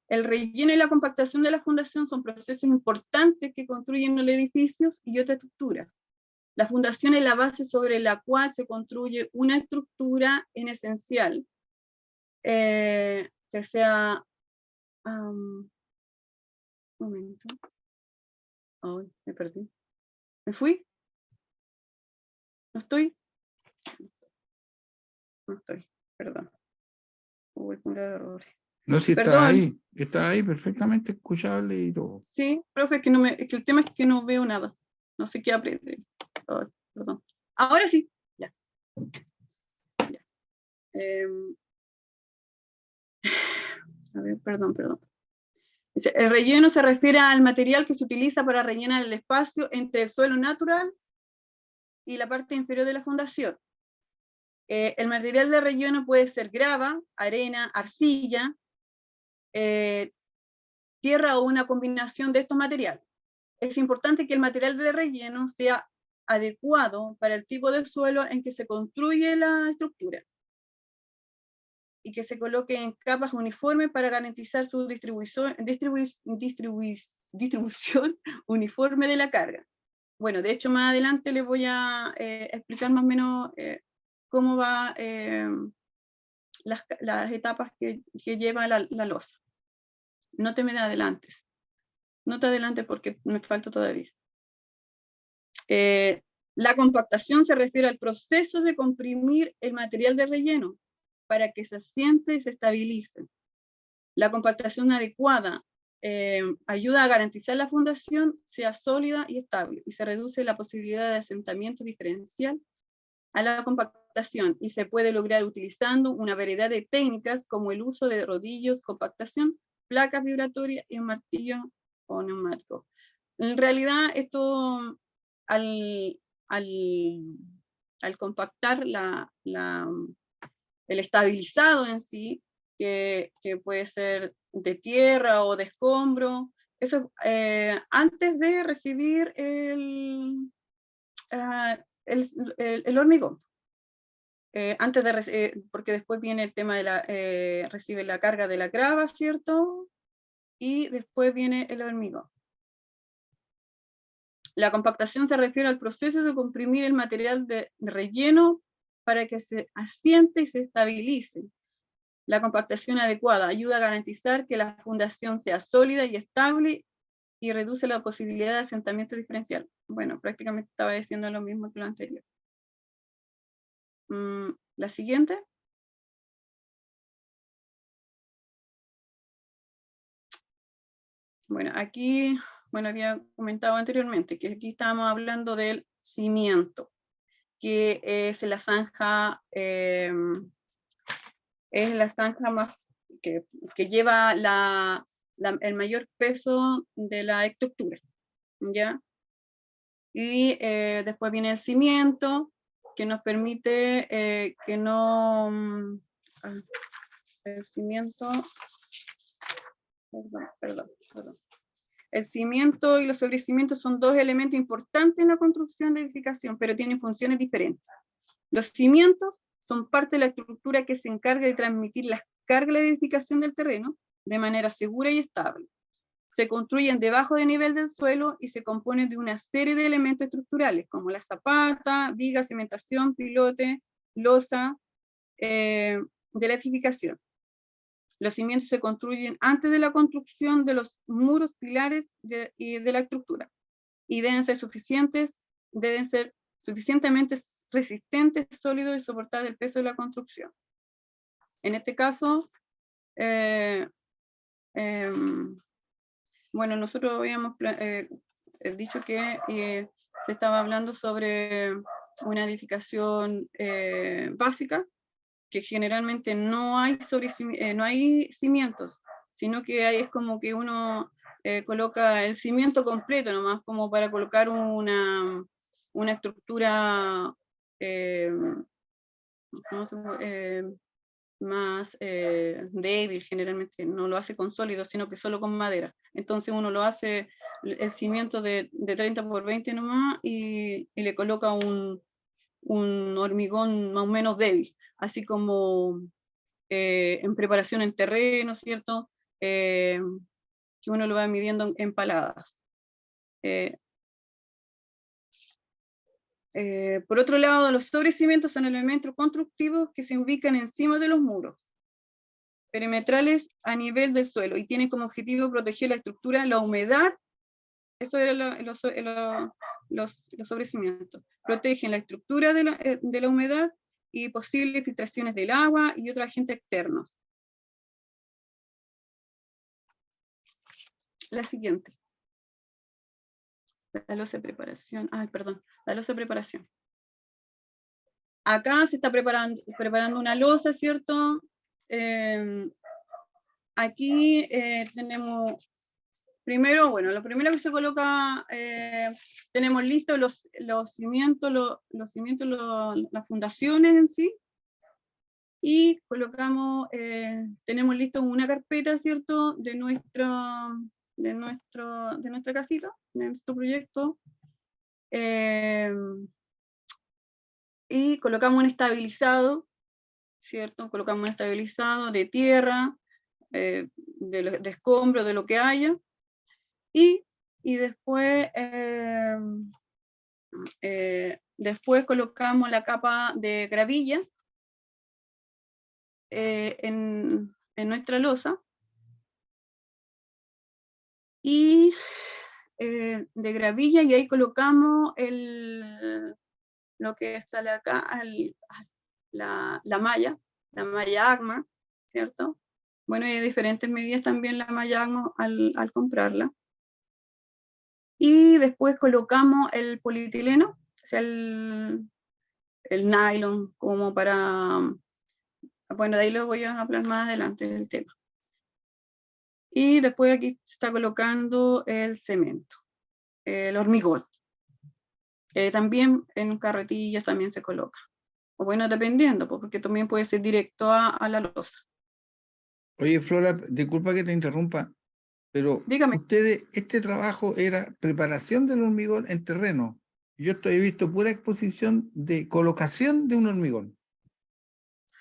El relleno y la compactación de la fundación son procesos importantes que construyen los edificios y otras estructuras. La fundación es la base sobre la cual se construye una estructura en esencial, que sea... un momento. Ay, me perdí. ¿Me fui? ¿No estoy? No estoy, perdón. Hubo un error. No, si Perdón. está ahí perfectamente escuchable y todo. Sí, profe, es que el tema es que no veo nada. No sé qué aprende. Oh, perdón. Ahora sí, ya. Ya. A ver, perdón. Dice, el relleno se refiere al material que se utiliza para rellenar el espacio entre el suelo natural y la parte inferior de la fundación. El material de relleno puede ser grava, arena, arcilla, tierra o una combinación de estos materiales. Es importante que el material de relleno sea adecuado para el tipo de suelo en que se construye la estructura y que se coloque en capas uniformes para garantizar su distribución uniforme de la carga. Bueno, de hecho más adelante les voy a explicar más o menos cómo va las etapas que lleva la losa. No te me adelantes. No te adelantes porque me falta todavía. La compactación se refiere al proceso de comprimir el material de relleno para que se asiente y se estabilice. La compactación adecuada ayuda a garantizar la fundación sea sólida y estable, y se reduce la posibilidad de asentamiento diferencial a la compactación, y se puede lograr utilizando una variedad de técnicas como el uso de rodillos, compactación, placas vibratorias y un martillo o neumático. En realidad, esto al compactar el estabilizado en sí, que puede ser de tierra o de escombro, eso antes de recibir el hormigón. Porque después viene el tema de recibe la carga de la grava, ¿cierto? Y después viene el hormigón. La compactación se refiere al proceso de comprimir el material de relleno para que se asiente y se estabilice. La compactación adecuada ayuda a garantizar que la fundación sea sólida y estable y reduce la posibilidad de asentamiento diferencial. Bueno, prácticamente estaba diciendo lo mismo que lo anterior. La siguiente. Bueno, aquí, había comentado anteriormente que aquí estábamos hablando del cimiento, que es la zanja, más que lleva el mayor peso de la estructura, ¿ya? Y después viene el cimiento, que nos permite que no... el cimiento... Perdón. El cimiento y los sobrecimientos son dos elementos importantes en la construcción de edificación, pero tienen funciones diferentes. Los cimientos son parte de la estructura que se encarga de transmitir las cargas de la edificación del terreno de manera segura y estable. Se construyen debajo del nivel del suelo y se componen de una serie de elementos estructurales, como la zapata, viga, cimentación, pilote, losa, de la edificación. Los cimientos se construyen antes de la construcción de los muros, pilares y de la estructura, y deben ser suficientemente resistentes, sólidos y soportar el peso de la construcción. En este caso, bueno, nosotros habíamos dicho que se estaba hablando sobre una edificación básica, que generalmente no hay cimientos, sino que es como que uno coloca el cimiento completo nomás, como para colocar una estructura más débil. Generalmente no lo hace con sólido, sino que solo con madera. Entonces uno lo hace el cimiento de 30 por 20 nomás y le coloca un hormigón más o menos débil, así como en preparación en terreno, ¿cierto? Que uno lo va midiendo en paladas. Por otro lado, los sobrecimientos son elementos constructivos que se ubican encima de los muros perimetrales a nivel del suelo y tienen como objetivo proteger la estructura, la humedad. Eso eran los sobrecimientos. Protegen la estructura de la humedad y posibles filtraciones del agua y otros agentes externos. La siguiente. La losa de preparación. La losa de preparación. Acá se está preparando una losa, ¿cierto? Aquí tenemos... Primero, bueno, lo primero que se coloca, tenemos listos los cimientos, las fundaciones en sí, y colocamos, tenemos listo una carpeta, ¿cierto?, de nuestra casita, de nuestro proyecto, y colocamos un estabilizado, ¿cierto? Colocamos un estabilizado de tierra, de escombros, de lo que haya. Y después, después colocamos la capa de gravilla en nuestra losa. Y de gravilla, y ahí colocamos lo que sale acá, la malla ACMA, ¿cierto? Bueno, hay diferentes medidas también la malla ACMA al comprarla. Y después colocamos el polietileno, o sea, el nylon, como para... Bueno, de ahí lo voy a hablar más adelante del tema. Y después aquí se está colocando el cemento, el hormigón. También en carretillas también se coloca. O bueno, dependiendo, porque también puede ser directo a la losa. Oye, Flora, disculpa que te interrumpa, pero Dígame. ustedes, este trabajo era preparación del hormigón en terreno. Yo he visto pura exposición de colocación de un hormigón.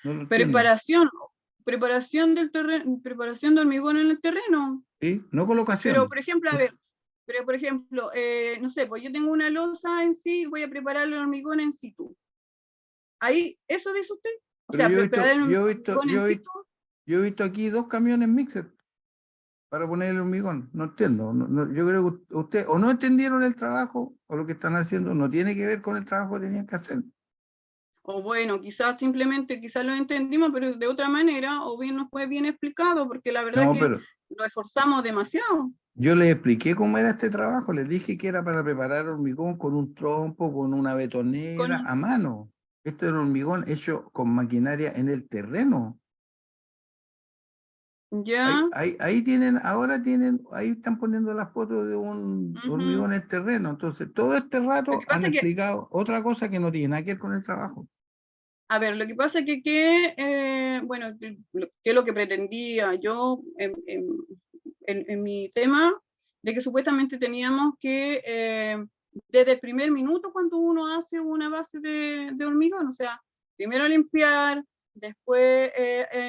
No lo entiendo. Preparación del terreno, preparación de hormigón en el terreno. ¿Sí? No colocación. Pero, por ejemplo, a ver, no sé, pues yo tengo una losa en sí, voy a preparar el hormigón en situ. Ahí, ¿eso dice usted? O Pero sea, yo preparar el hormigón en situ. he visto aquí 2 camiones mixer para poner el hormigón. No entiendo. Yo creo que usted o no entendieron el trabajo o lo que están haciendo no tiene que ver con el trabajo que tenían que hacer. O bueno, quizás lo entendimos, pero de otra manera, o bien no fue bien explicado, porque la verdad es que lo esforzamos demasiado. Yo les expliqué cómo era este trabajo, les dije que era para preparar hormigón con un trompo, con una betonera, a mano. Este era hormigón hecho con maquinaria en el terreno. Ya. Ahí tienen, ahora tienen, ahí están poniendo las fotos de un Ujú. hormigón en terreno. Entonces, todo este rato Lo que pasa han es que- explicado otra cosa que no tiene nada que ver con el trabajo. A ver, lo que pasa es que bueno, que es lo que pretendía yo en mi tema, de que supuestamente teníamos que, desde el primer minuto cuando uno hace una base de hormigón, o sea, primero limpiar, después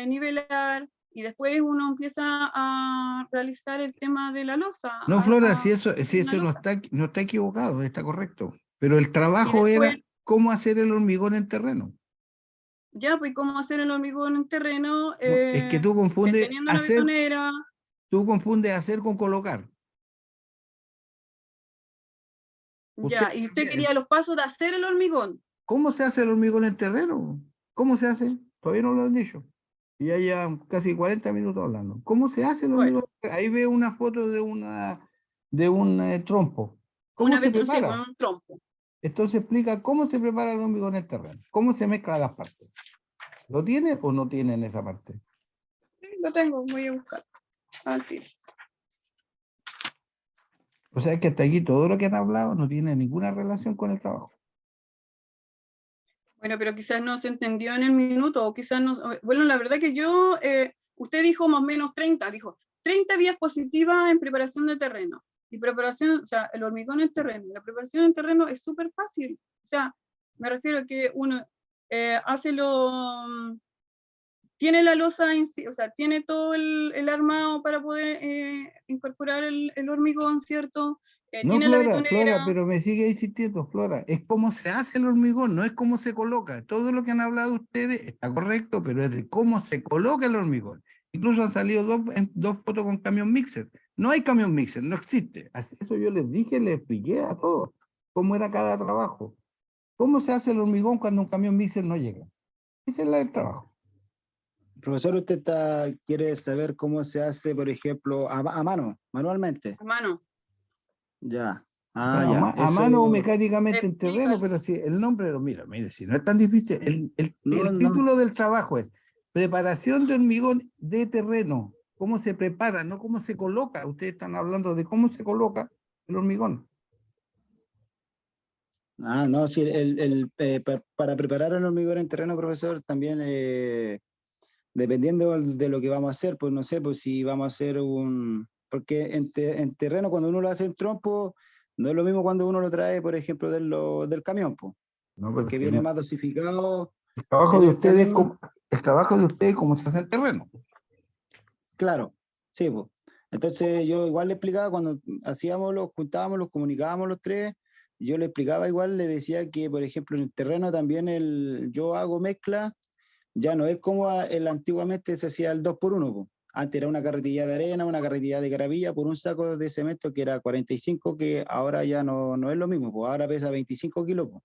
nivelar, y después uno empieza a realizar el tema de la losa. No, Flora, si una eso losa. no está equivocado, está correcto. Pero el Y trabajo después, era cómo hacer el hormigón en terreno. ya, pues, cómo hacer el hormigón en terreno, No, es que teniendo una betonera. tú confundes hacer con colocar. Usted Ya, y usted también. quería los pasos de hacer el hormigón. ¿Cómo se hace el hormigón en terreno? ¿Cómo se hace? Todavía no lo han dicho. Y ya llevan casi 40 minutos hablando. ¿Cómo se hace el Bueno, hormigón? Ahí veo una foto de un trompo. ¿Cómo una se vez, sí, con prepara? un trompo. Entonces explica cómo se prepara el hormigón en terreno. ¿Cómo se mezclan las partes? ¿Lo tiene o no tiene en esa parte? Sí, lo tengo, voy a buscar. Así. O sea que hasta aquí todo lo que han hablado no tiene ninguna relación con el trabajo. Bueno, pero quizás no se entendió en el minuto, o quizás no. Bueno, la verdad que yo, usted dijo más o menos 30, dijo 30 vías positivas en preparación de terreno. Y preparación, o sea, el hormigón en terreno. La preparación en terreno es súper fácil. O sea, me refiero a que uno hace tiene la losa en sí, o sea, tiene todo el armado para poder incorporar el hormigón, ¿cierto? No, Tiene la Flora, betonera. pero me sigue insistiendo, Flora, es cómo se hace el hormigón, no es cómo se coloca. Todo lo que han hablado ustedes está correcto, pero es de cómo se coloca el hormigón. Incluso han salido dos fotos con camión mixer. No hay camión mixer, no existe. Eso yo les dije, les expliqué a todos cómo era cada trabajo. ¿Cómo se hace el hormigón cuando un camión mixer no llega? Ese es el trabajo. Profesor, quiere saber cómo se hace, por ejemplo, a mano, manualmente. Hermano, Ya. Bueno, Ya. a mano o Eso, mecánicamente en terreno, explícale. pero sí, el nombre, mire, si no es tan difícil, no, el no. título del trabajo es preparación de hormigón de terreno. ¿Cómo se prepara? No cómo se coloca. Ustedes están hablando de cómo se coloca el hormigón. No, sí, para preparar el hormigón en terreno, profesor, también dependiendo de lo que vamos a hacer, pues no sé, pues si vamos a hacer porque en terreno cuando uno lo hace en trompo, no es lo mismo cuando uno lo trae, por ejemplo, del camión, pues, No, pero porque si viene no, más dosificado el trabajo en de el ustedes, camión. el trabajo de ustedes, cómo se hace en terreno. Claro, sí, pues. Entonces yo igual le explicaba cuando juntábamos, los comunicábamos los tres, yo le explicaba igual, le decía que, por ejemplo, en el terreno también yo hago mezcla, ya no es como antiguamente se hacía el 2x1, po. Antes era una carretilla de arena, una carretilla de gravilla por un saco de cemento que era 45, que ahora ya no es lo mismo, pues ahora pesa 25 kilos, po.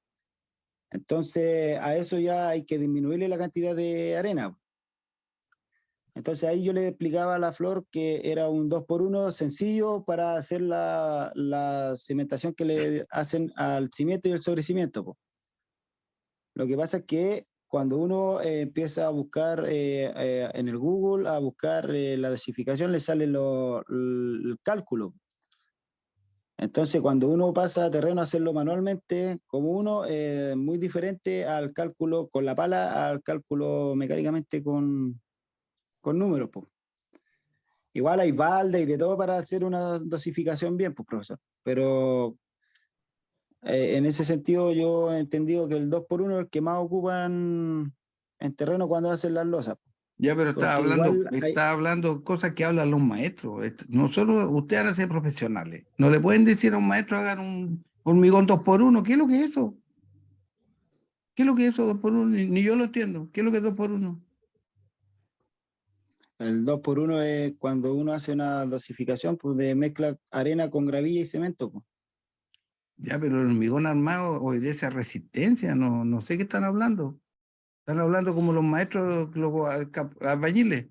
Entonces a eso ya hay que disminuirle la cantidad de arena, po. Entonces ahí yo le explicaba a la Flor que era un 2x1 sencillo para hacer la cimentación que le hacen al cimiento y el sobrecimiento, po. Lo que pasa es que cuando uno empieza a buscar en el Google, a buscar la dosificación, le sale el cálculo. Entonces, cuando uno pasa a terreno a hacerlo manualmente, como uno, muy diferente al cálculo con la pala, al cálculo mecánicamente con números, pues. Igual hay balde y de todo para hacer una dosificación bien, pues, profesor. Pero en ese sentido yo he entendido que el 2x1 es el que más ocupan en terreno cuando hacen las losas. Ya, pero Porque igual está hablando cosas que hablan los maestros. Nosotros, ustedes van a ser profesionales. No le pueden decir a un maestro hagan un hormigón 2x1. ¿Qué es lo que es eso? ¿Qué es lo que es eso 2x1? Ni yo lo entiendo. ¿Qué es lo que es 2x1? el 2x1 es cuando uno hace una dosificación, pues, de mezcla arena con gravilla y cemento, pues. Ya, pero el hormigón armado obedece resistencia. No sé qué están hablando. Están hablando como los maestros, los albañiles.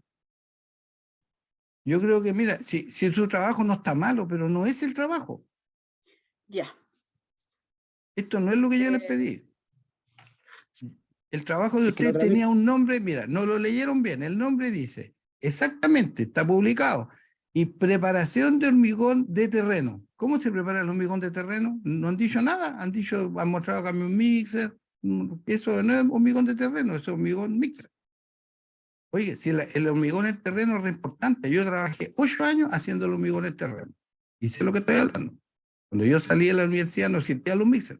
Yo creo que, mira, si su trabajo no está malo, pero no es el trabajo. Ya. Esto no es lo que yo les Eh, pedí. El trabajo de Es que la usted otra vez, tenía un nombre, mira, no lo leyeron bien. El nombre dice Exactamente, está publicado. Y preparación de hormigón de terreno. ¿Cómo se prepara el hormigón de terreno? No han dicho nada, han mostrado camión mixer. Eso no es hormigón de terreno, eso es hormigón mixer. Oye, si el hormigón en terreno es re importante. Yo trabajé 8 años haciendo el hormigón en terreno. Y sé lo que estoy hablando. Cuando yo salí de la universidad no existían los mixers.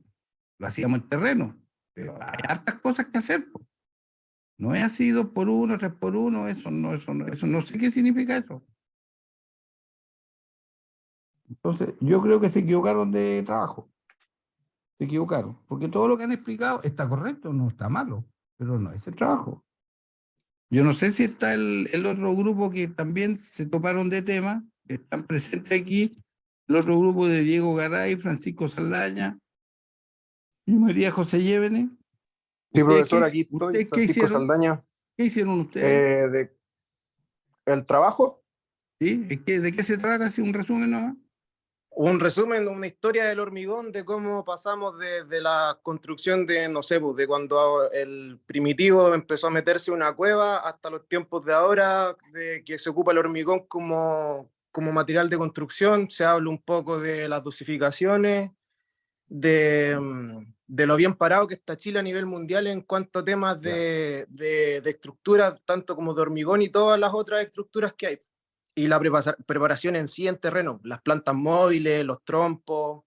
Lo hacíamos en terreno. Pero hay hartas cosas que hacer. Po. No es así 2 por 1, 3 por 1, eso no sé qué significa eso. Entonces, yo creo que se equivocaron de trabajo. Se equivocaron. Porque todo lo que han explicado está correcto, no está malo, pero no es el trabajo. Yo no sé si está el otro grupo que también se toparon de tema, que están presentes aquí, el otro grupo de Diego Garay, Francisco Saldaña y María José Llévenes. Sí, profesor, qué- aquí estoy, ¿Ustedes qué Francisco hicieron? Saldaña. ¿Qué hicieron ustedes? El trabajo, ¿Sí? ¿De qué se trata? Así un resumen nomás. un resumen, una historia del hormigón, de cómo pasamos de la construcción de, no sé, pues, de cuando el primitivo empezó a meterse en una cueva hasta los tiempos de ahora, de que se ocupa el hormigón como material de construcción. Se habla un poco de las dosificaciones, de lo bien parado que está Chile a nivel mundial en cuanto a temas de estructuras, tanto como de hormigón y todas las otras estructuras que hay. Y la preparación en sí en terreno, las plantas móviles, los trompos,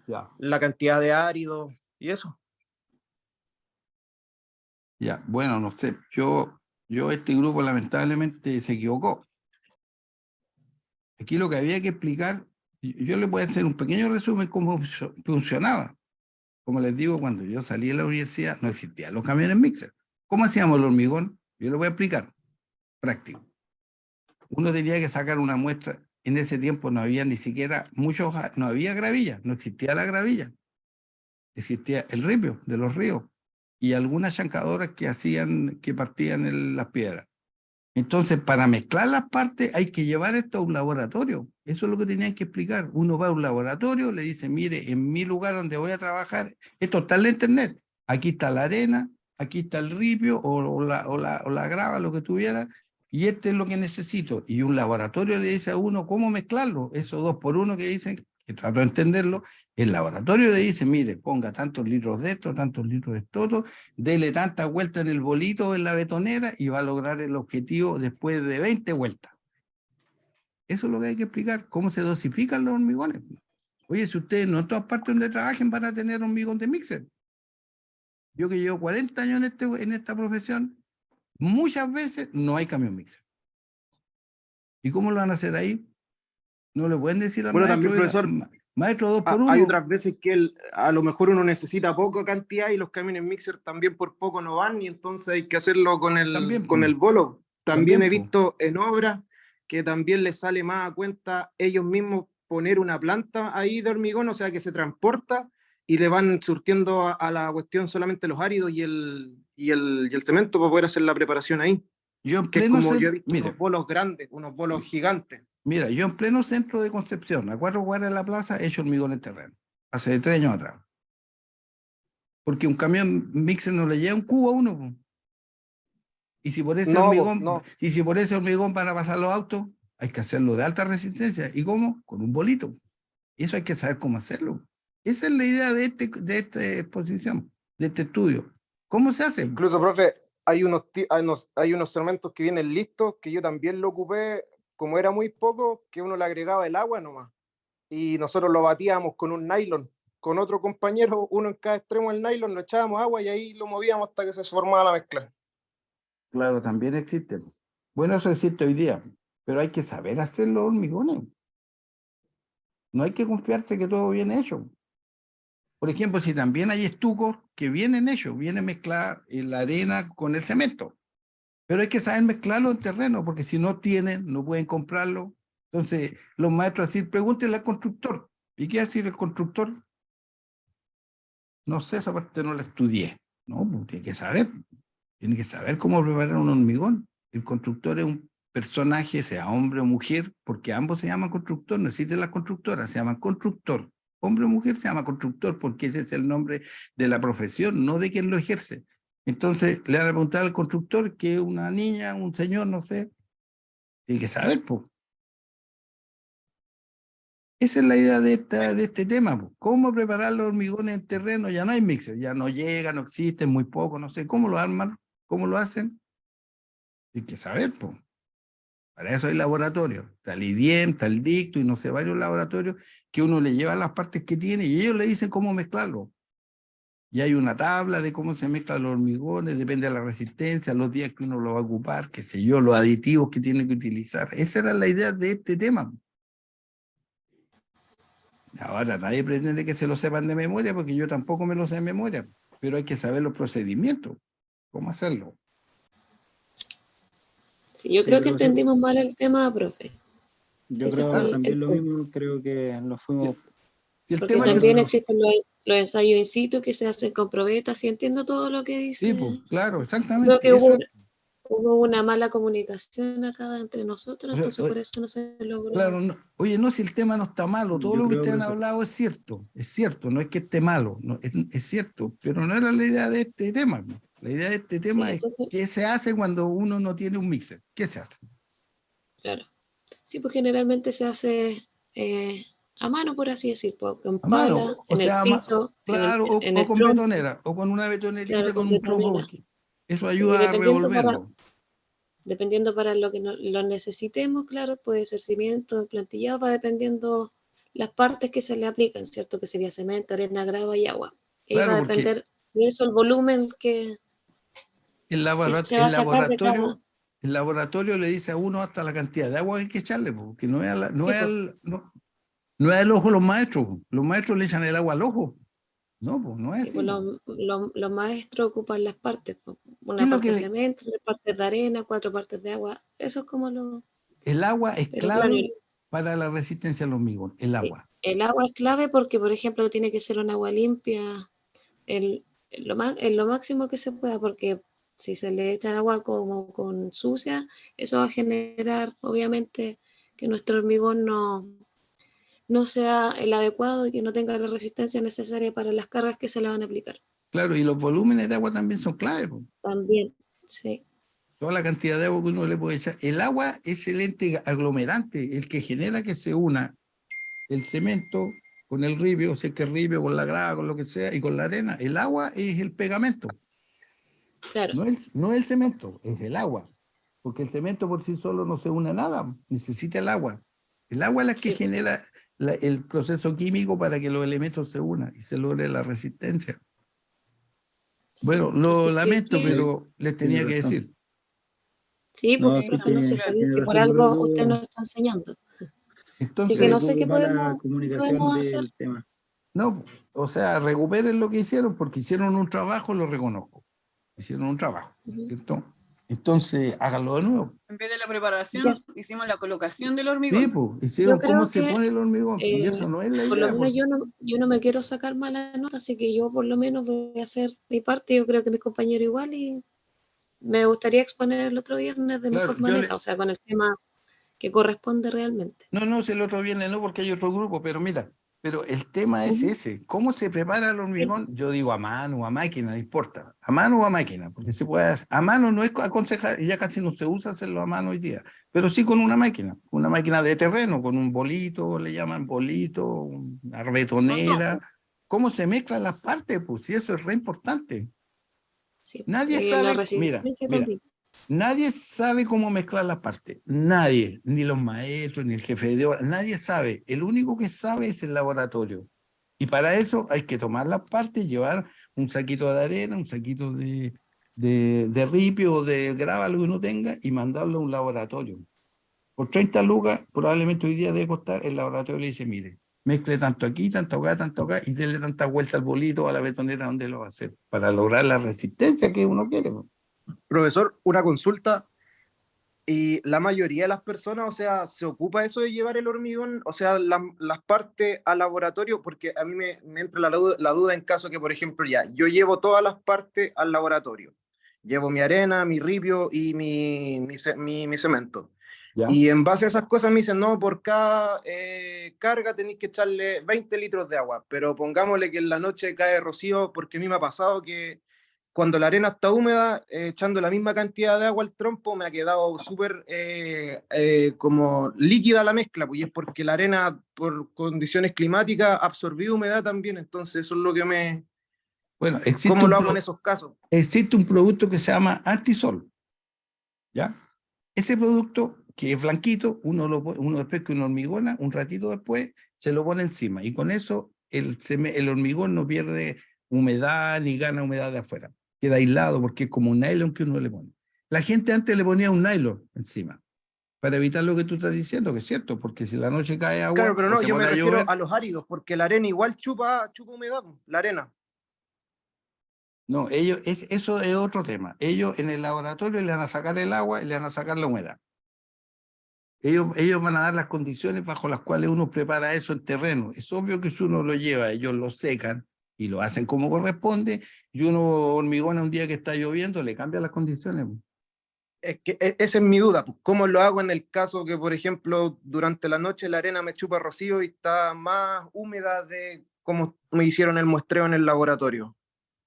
la cantidad de áridos y eso. Ya, bueno, no sé, este grupo lamentablemente se equivocó. Aquí lo que había que explicar, yo le voy a hacer un pequeño resumen cómo funcionaba. Como les digo, cuando yo salí de la universidad no existían los camiones mixer. ¿Cómo hacíamos el hormigón? Yo le voy a explicar, práctico. Uno tenía que sacar una muestra. En ese tiempo no había ni siquiera no había gravilla, no existía la gravilla. Existía el ripio de los ríos y algunas chancadoras que partían las piedras. Entonces, para mezclar las partes hay que llevar esto a un laboratorio. Eso es lo que tenían que explicar. Uno va a un laboratorio, le dice, mire, en mi lugar donde voy a trabajar, esto está en la internet. Aquí está la arena, aquí está el ripio o la grava, lo que tuviera, y este es lo que necesito. Y un laboratorio le dice a uno cómo mezclarlo. Esos 2 por 1 que dicen, que trato de entenderlo, el laboratorio le dice, mire, ponga tantos litros de esto, tantos litros de esto, dele tantas vueltas en el bolito, en la betonera, y va a lograr el objetivo después de 20 vueltas. Eso es lo que hay que explicar, cómo se dosifican los hormigones. Oye, si ustedes no en todas partes donde trabajen van a tener hormigón de mixer. Yo que llevo 40 años en esta profesión, muchas veces no hay camión mixer. ¿Y cómo lo van a hacer ahí? No le pueden decir al Bueno, maestro, también, profesor, maestro 2 por 1. hay otras veces que a lo mejor uno necesita poca cantidad y los camiones mixer también por poco no van, y entonces hay que hacerlo con el bolo. También he visto en obras que también les sale más a cuenta ellos mismos poner una planta ahí de hormigón, o sea que se transporta y le van surtiendo a la cuestión solamente los áridos y el cemento para poder hacer la preparación ahí. Yo en Que es pleno como yo he visto mira, unos bolos grandes, unos bolos gigantes. Mira, yo en pleno centro de Concepción, a 4 cuadras de la plaza, he hecho hormigón en terreno. Hace 3 años atrás. Porque un camión mixer no le lleva un cubo a uno. Po. Y si por ese hormigón van a pasar los autos, hay que hacerlo de alta resistencia. ¿Y cómo? Con un bolito. Eso hay que saber cómo hacerlo. Esa es la idea de esta exposición, de este estudio. ¿Cómo se hace? Incluso, profe, hay unos segmentos que vienen listos, que yo también lo ocupé, como era muy poco, que uno le agregaba el agua nomás. Y nosotros lo batíamos con un nylon, con otro compañero, uno en cada extremo del nylon, lo echábamos agua y ahí lo movíamos hasta que se formaba la mezcla. Claro, también existe. Bueno, eso existe hoy día, pero hay que saber hacer los hormigones. No hay que confiarse que todo viene hecho. Por ejemplo, si también hay estucos que vienen hechos, viene mezclada la arena con el cemento. Pero hay que saber mezclarlo en terreno, porque si no tienen, no pueden comprarlo. Entonces, los maestros así, pregúntenle al constructor. ¿Y qué hace el constructor? No sé, esa parte no la estudié. No, pues tiene que saber. Tiene que saber cómo preparar un hormigón. El constructor es un personaje, sea hombre o mujer, porque ambos se llaman constructor, no existen las constructoras, se llaman constructor. Hombre o mujer se llama constructor porque ese es el nombre de la profesión, no de quien lo ejerce. Entonces le van a preguntar al constructor, que es una niña, un señor, no sé, Tiene que saber, pues. Esa es la idea de este tema, pues. ¿Cómo preparar los hormigones en terreno? Ya no hay mixer, ya no llega, no existen, muy poco, no sé. ¿Cómo lo arman? ¿Cómo lo hacen? Hay que saber, pues. Para eso hay laboratorios. Está el IDIEM, está el Dicto y no sé, varios laboratorios que uno le lleva las partes que tiene y ellos le dicen cómo mezclarlo. Y hay una tabla de cómo se mezclan los hormigones, depende de la resistencia, los días que uno lo va a ocupar, qué sé yo, los aditivos que tiene que utilizar. Esa era la idea de este tema. Ahora nadie pretende que se lo sepan de memoria, porque yo tampoco me lo sé de memoria, pero hay que saber los procedimientos, cómo hacerlo. Sí, yo Sí, creo que profesor. entendimos mal el tema, profe. Yo Ese creo fue también el lo punto. mismo, creo que nos fuimos. Si el Porque tema que... también existen los ensayos in situ que se hacen con probetas, y entiendo todo lo que dice. Sí, pues, claro, Creo exactamente. que Eso, hubo una mala comunicación acá entre nosotros, entonces por eso no se logró. claro, oye, no, si el tema no está malo, todo Yo lo que creo, ustedes han profesor. hablado es cierto, no es que esté malo, no, es cierto, pero no era la idea de este tema. La idea de este tema Sí, es entonces, qué se hace cuando uno no tiene un mixer, ¿qué se hace? claro. Sí, pues generalmente se hace a mano, por así decir, pues, con A mano, pala, o en el sea, piso, claro, en o el con trompo, betonera, o con una claro, betonerita, con con un trompo, betonera. porque eso Sí, ayuda a revolverlo. dependiendo para lo que lo necesitemos, claro, puede ser cimiento, plantillado, va dependiendo las partes que se le aplican, ¿cierto? Que sería cemento, arena, grava y agua. Y ahí va Claro, a porque depender de eso el volumen que se va a sacar de cada. el laboratorio le dice a uno hasta la cantidad de agua que hay que echarle, porque no es, Sí, pues, no es al ojo los maestros le echan el agua al ojo. No, pues no es sí, así. pues Pues. los maestros ocupan las partes, pues, ¿Qué una es lo parte que de cemento, 3 partes de arena, 4 partes de agua. Eso es como lo. el agua es Pero claro, clave para la resistencia al hormigón, el sí, agua. el agua es clave porque, por ejemplo, tiene que ser un agua limpia en lo máximo que se pueda, porque si se le echa agua como con sucia, eso va a generar, obviamente, que nuestro hormigón no sea el adecuado y que no tenga la resistencia necesaria para las cargas que se le van a aplicar. Claro, y los volúmenes de agua también son clave. Pues. También, sí. Toda la cantidad de agua que uno le puede echar. El agua es el ente aglomerante, el que genera que se una el cemento con el ribio, o sea que el ribio con la grava, con lo que sea, y con la arena. El agua es el pegamento. Claro. No es el cemento, es el agua. Porque el cemento por sí solo no se une a nada, necesita el agua. El agua es la que Sí. genera el proceso químico para que los elementos se unan y se logre la resistencia. Bueno, lo Así lamento, que- pero les Tiene tenía que razón. decir. sí, pues, No, sí, profe, no, si está bien, tiene si por razón. Yo creo algo que usted hubo, nos está enseñando. Así que Entonces, no sé hubo qué mala qué comunicación podemos hacer. del tema. no, o sea, recuperen lo que hicieron porque hicieron un trabajo, lo reconozco. Hicieron un trabajo, ¿cierto? Entonces, háganlo de nuevo. En vez de la Ya. preparación, hicimos la colocación del Sí, hormigón. pues, Yo hicieron cómo creo se que pone el hormigón, y eso no es la por lo idea, menos porque yo no me quiero sacar mala nota, así que yo por lo menos voy a hacer mi parte, yo creo que mis compañeros igual, y me gustaría exponer el otro viernes de claro, mejor manera, o sea, con el tema que corresponde realmente. no, si el otro viene no, porque hay otro grupo, pero mira, pero el tema es Ujú. ese, ¿cómo se prepara el Sí, hormigón? Yo digo a mano o a máquina, no importa, a mano o a máquina, porque se puede hacer, a mano no es aconsejar, ya casi no se usa hacerlo a mano hoy día, pero sí con una máquina de terreno, con un bolito, le llaman bolito, una betonera, ¿cómo se mezclan las partes? Pues sí, eso es re importante. sí. Nadie La sabe, resistencia mira, también. nadie sabe cómo mezclar las partes. Nadie, ni los maestros, ni el jefe de obra, nadie sabe. El único que sabe es el laboratorio. Y para eso hay que tomar las partes, llevar un saquito de arena, un saquito de ripio o de grava, lo que uno tenga, y mandarlo a un laboratorio. Por 30 lucas, probablemente hoy día debe costar, el laboratorio le dice, mire, mezcle tanto acá, y déle tanta vuelta al bolito o a la betonera donde lo va a hacer, para lograr la resistencia que uno quiere. Profesor, una consulta. Y la mayoría de las personas, o sea, se ocupa eso de llevar el hormigón, o sea, las partes al laboratorio, porque a mí me entra la duda en caso que, por ejemplo, ya, yo llevo todas las partes al laboratorio. Llevo mi arena, mi ripio y mi cemento. ¿Ya? Y en base a esas cosas me dicen, no, por cada carga tenéis que echarle 20 litros de agua, pero pongámosle que en la noche cae rocío, porque a mí me ha pasado que cuando la arena está húmeda, echando la misma cantidad de agua al trompo, me ha quedado súper como líquida la mezcla, pues, y es porque la arena, por condiciones climáticas, ha absorbido humedad también, entonces eso es lo que me... Bueno, ¿Cómo lo hago en esos casos? existe un producto que se llama Antisol, ¿ya? Ese producto, que es blanquito, uno después que uno hormigona, un ratito después, se lo pone encima, y con eso el hormigón no pierde humedad ni gana humedad de afuera. Queda aislado porque es como un nylon que uno le pone. La gente antes le ponía un nylon encima para evitar lo que tú estás diciendo, que es cierto, porque si la noche cae agua Claro, pero o no, se yo pone me a refiero llover. a los áridos, porque la arena igual chupa humedad, pues, la arena. No, eso es otro tema. Ellos en el laboratorio le van a sacar el agua y le van a sacar la humedad. Ellos van a dar las condiciones bajo las cuales uno prepara eso en terreno. Es obvio que si uno lo lleva, ellos lo secan y lo hacen como corresponde, y uno hormigona un día que está lloviendo, le cambia las condiciones. Es que esa es mi duda, pues, ¿cómo lo hago en el caso que, por ejemplo, durante la noche la arena me chupa rocío y está más húmeda de como me hicieron el muestreo en el laboratorio?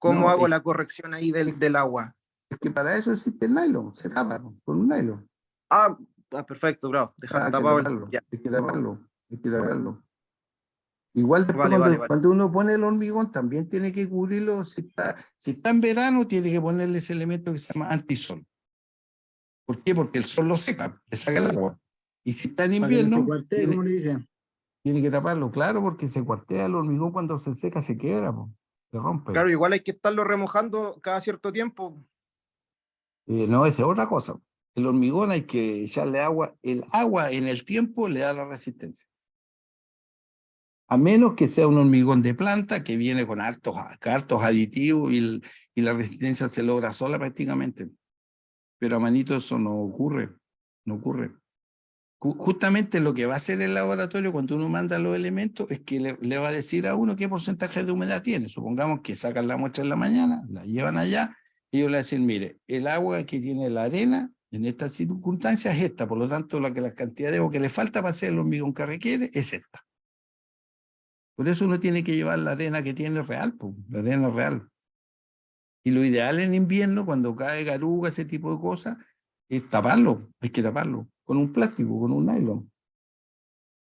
¿Cómo No, hago la corrección ahí del agua? es que para eso existe el nylon, se tapa con un nylon. Ah, perfecto, bravo, dejarlo Hay que tapado. taparlo, Ya. hay que taparlo, hay que taparlo. Igual después Vale, vale, vale. cuando uno pone el hormigón también tiene que cubrirlo, si está en verano tiene que ponerle ese elemento que se llama antisol. ¿Por qué? Porque el sol lo seca, le saca el agua. Y si está en Para que no se invierno, cuartee, como le dicen. tiene que taparlo, claro, porque se cuartea el hormigón cuando se seca, se quiebra, po, se rompe. Claro, igual hay que estarlo remojando cada cierto tiempo. No, esa es otra cosa. El hormigón hay que echarle agua. El agua en el tiempo le da la resistencia. A menos que sea un hormigón de planta que viene con hartos aditivos y la resistencia se logra sola prácticamente. Pero a manito eso no ocurre, no ocurre. Justamente lo que va a hacer el laboratorio cuando uno manda los elementos es que le va a decir a uno qué porcentaje de humedad tiene. Supongamos que sacan la muestra en la mañana, la llevan allá, y ellos le dicen, mire, el agua que tiene la arena en estas circunstancias es esta, por lo tanto la cantidad de agua que le falta para hacer el hormigón que requiere es esta. Por eso uno tiene que llevar la arena que tiene real, pues, la arena real. Y lo ideal en invierno, cuando cae garuga, ese tipo de cosas, es taparlo, hay que taparlo, con un plástico, con un nylon.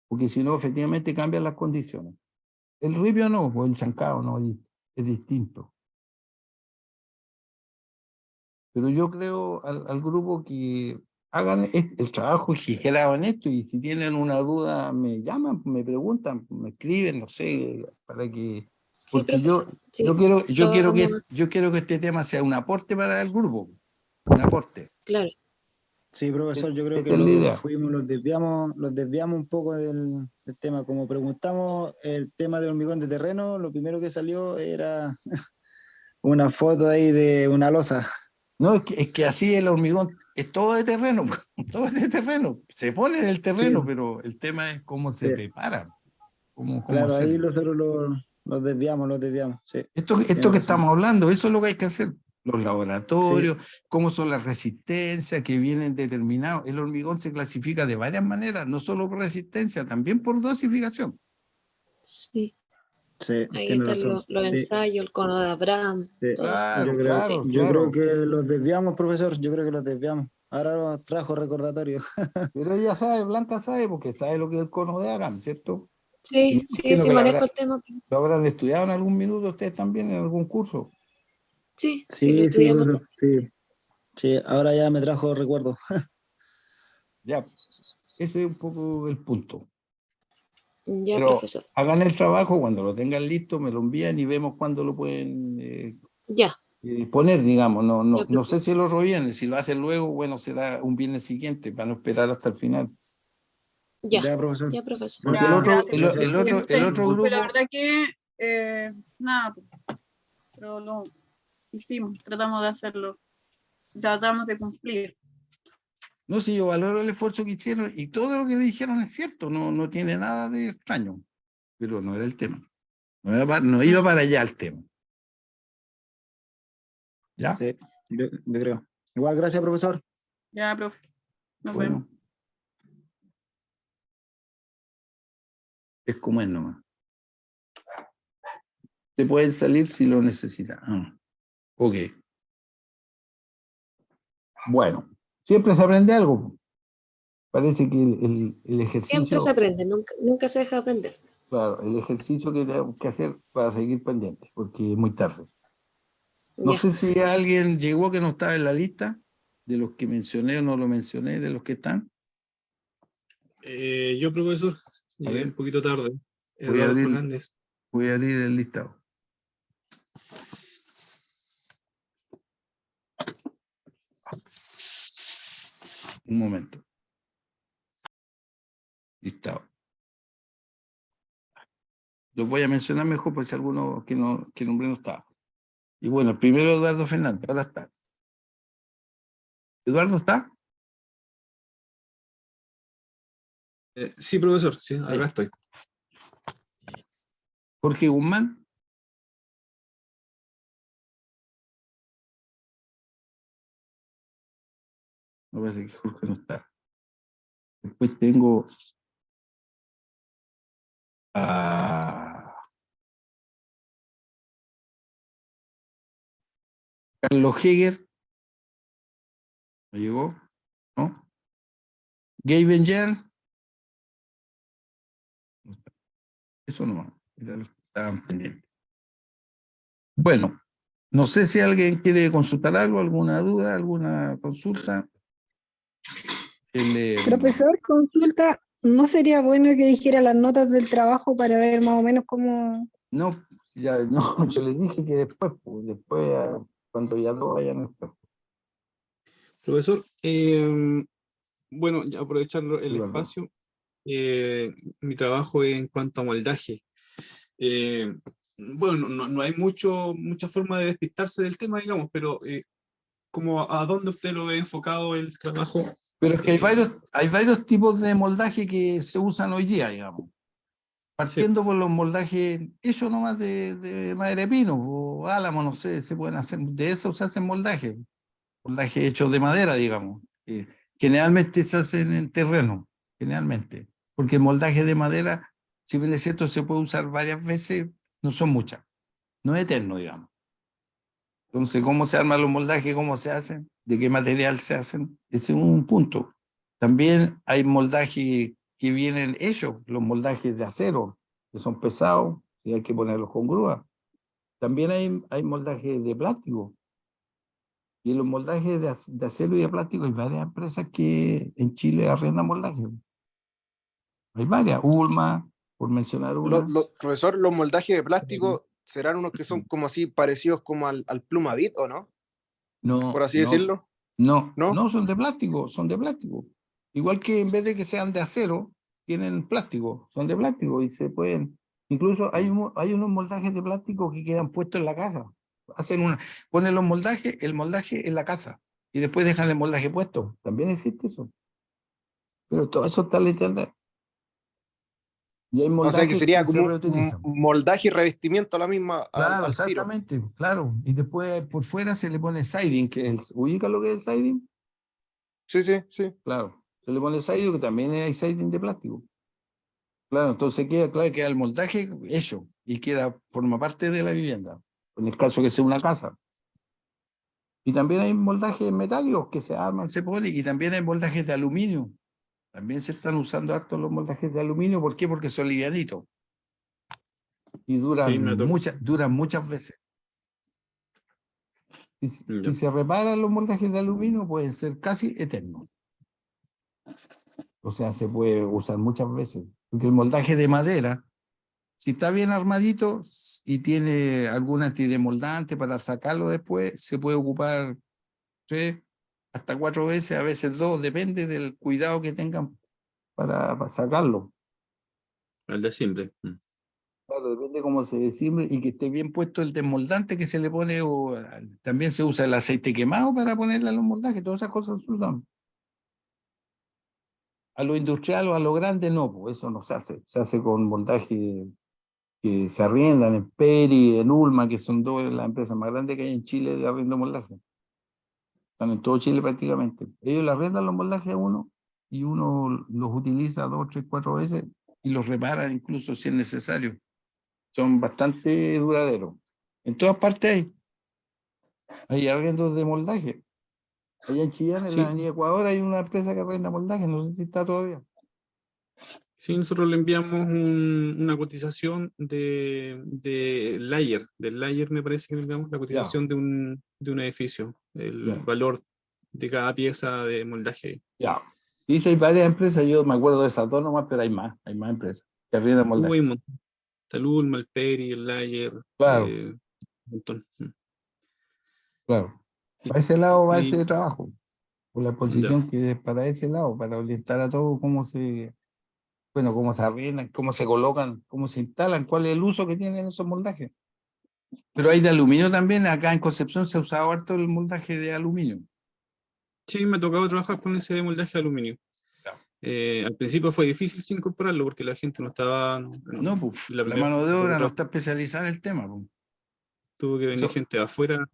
Porque si no, efectivamente cambian las condiciones. El ripio no, o el chancao no, es distinto. Pero yo creo al grupo que hagan el trabajo exagerado en esto, y si tienen una duda me llaman, me preguntan, me escriben, no sé, para que... Sí, Porque profesor. Sí, yo lo vamos a hacer. quiero que este tema sea un aporte para el grupo, un aporte. Claro. Sí, profesor, yo creo que Esa es la idea. los desviamos un poco del tema. Como preguntamos el tema de hormigón de terreno, lo primero que salió era una foto ahí de una losa. No, es que así el hormigón es todo de terreno, todo es de terreno. Se pone en el Sí, terreno, pero el tema es cómo se sí. prepara, cómo Claro, ahí hacerlo. nosotros los desviamos, sí. Esto Tiene que razón. estamos hablando, eso es lo que hay que hacer. Los Sí, laboratorios, cómo son las resistencias que vienen determinados. El hormigón se clasifica de varias maneras, no solo por resistencia, también por dosificación. Sí. sí, Ahí tiene están razón. los Sí, ensayos, el cono de Abraham, sí. todo eso. Yo Claro, creo, Sí. claro, yo creo claro. que los desviamos, profesor. Yo creo que los desviamos. Ahora nos trajo recordatorio. Pero ella sabe, Blanca sabe, porque sabe lo que es el cono de Abraham, ¿cierto? Y me Sí, sí, imagino sí que manejo el tema. lo habrán estudiado en algún minuto ustedes también, en algún curso. Sí, sí, lo Sí, sí, estudiamos. profesor. Sí, sí. Ahora ya me trajo recuerdo. Ya, ese es un poco el punto. Ya, Pero profesor. hagan el trabajo, cuando lo tengan listo, me lo envían y vemos cuándo lo pueden Ya, poner, digamos. ya, No sé profesor. si el otro viernes, si lo hacen luego, bueno, será un viernes siguiente, para no esperar hasta el final. Ya, Ya, profesor. ya, profesor. Porque Ya, gracias, profesor. Sí, el muchas otro disculpas, la grupo, verdad que nada, pues, pero lo hicimos, tratamos de hacerlo, tratamos de cumplir. no sé, yo valoro el esfuerzo que hicieron y todo lo que dijeron es cierto, no tiene nada de extraño, pero no era el tema. No iba para allá el tema. ¿Ya? Sí, yo creo. Igual, gracias, profesor. Ya, profe, nos vemos. Bueno, es como es nomás. Se pueden salir si lo necesitan. Ok. Bueno, siempre se aprende algo. Parece que el ejercicio... Siempre se aprende, nunca se deja aprender. Claro, el ejercicio que tenemos que hacer para seguir pendientes, porque es muy tarde. No Ya. sé si alguien llegó que no estaba en la lista, de los que mencioné o no lo mencioné, de los que están. Yo, profesor, llegué ver. un poquito tarde. Voy a Eduardo abrir- Fernández. Voy a abrir el listado. Un momento. Listado. Los voy a mencionar mejor por si alguno que nombre no está. Y bueno, el primero Eduardo Fernández, ahora está. ¿Eduardo está? Sí, profesor, sí, acá estoy. Jorge Guzmán. Me parece que Jorge no está. Después tengo a Carlos Heger. ¿No llegó? ¿No? Gay Benjan. Eso no, era los que estaban pendientes. Bueno, no sé si alguien quiere consultar algo, alguna duda, alguna consulta. Profesor, consulta, ¿no sería bueno que dijera las notas del trabajo para ver más o menos cómo... No, ya, no, yo les dije que después, pues, después cuando ya lo vayan a estar. Profesor, bueno, ya aprovechando el Eduardo. espacio, mi trabajo es en cuanto a moldaje. Bueno, no hay mucha forma de despistarse del tema, digamos, pero como ¿a dónde usted lo ve enfocado el trabajo? Pero es que hay varios tipos de moldaje que se usan hoy día, digamos. Partiendo por los moldajes, eso nomás de madera de pino o álamo, no sé, se pueden hacer, de eso se hacen moldajes hechos de madera, digamos. Generalmente se hacen en terreno, generalmente, porque el moldaje de madera, si bien es cierto, se puede usar varias veces, no son muchas, no es eterno, digamos. Entonces, ¿cómo se arman los moldajes? ¿Cómo se hacen? ¿De qué material se hacen? Ese es un punto. También hay moldajes que vienen hechos, los moldajes de acero, que son pesados y hay que ponerlos con grúa. También hay moldajes de plástico. Y en los moldajes de acero y de plástico hay varias empresas que en Chile arrendan moldajes. Hay varias. Ulma, por mencionar una. Profesor, los moldajes de plástico serán unos que son como así parecidos como al Plumavit, ¿o no? No, Por así no, decirlo. no, ¿No? no, son de plástico, son de plástico. Igual que en vez de que sean de acero, tienen plástico, son de plástico y se pueden. Incluso hay unos moldajes de plástico que quedan puestos en la casa. Ponen el moldaje en la casa y después dejan el moldaje puesto. También existe eso. Pero todo eso está en la internet. Y hay O sea que moldajes sería que se como reutilizan. un moldaje y revestimiento a la misma Claro, al tiro. exactamente, claro. Y después por fuera se le pone siding, ¿ubica lo que es siding? Sí, sí, sí. Claro, se le pone siding, que también hay siding de plástico. Claro, entonces queda el moldaje hecho y forma parte de la vivienda, en el caso que sea una casa. Y también hay moldajes metálicos que se arman, se ponen, y también hay moldajes de aluminio. También se están usando harto los moldajes de aluminio, ¿por qué? Porque son livianitos. Y Sí, duran muchas veces. Si se reparan los moldajes de aluminio, pueden ser casi eternos. O sea, se puede usar muchas veces. Porque el moldaje de madera, si está bien armadito y tiene algún antidemoldante para sacarlo después, se puede ocupar 3 hasta 4 veces, a veces 2, depende del cuidado que tengan para sacarlo. El de siempre. Claro, depende cómo se desimbre y que esté bien puesto el desmoldante que se le pone, o también se usa el aceite quemado para ponerle a los moldajes, todas esas cosas se usan. A lo industrial o a lo grande no, pues eso no se hace con moldaje que se arriendan en Peri, en Ulma, que son dos de las empresas más grandes que hay en Chile de arriendo de moldaje. Están en todo Chile prácticamente. Ellos le arriendan los moldajes a uno y uno los utiliza 2, 3, 4 veces y los reparan incluso si es necesario. Son bastante duraderos. En todas partes hay arriendos de moldaje. Allá en Chillán, en Sí. la avenida Ecuador, hay una empresa que arrenda moldaje, no sé si está todavía. Sí, nosotros le enviamos una cotización del layer me parece que le enviamos la cotización de un edificio, el Ya. valor de cada pieza de moldaje. Ya. Sí, sí, hay varias empresas, yo me acuerdo de esas dos nomás, pero hay más empresas que arriendan moldaje. Hay un montón. Talul, Malperi, el layer, Claro, un montón. claro. Para ese lado va Y- ese trabajo, por la ya. exposición que es para ese lado, para orientar a todos cómo se arriendan, cómo se colocan, cómo se instalan, cuál es el uso que tienen esos moldajes. Pero hay de aluminio también, acá en Concepción se usaba harto el moldaje de aluminio. Sí, me ha tocado trabajar con ese moldaje de aluminio. Al principio fue difícil sin incorporarlo porque la gente no estaba... No, pues la la primera mano de vez que obra no tra- está especializada en el tema. Pues. Tuvo que venir Eso- gente de afuera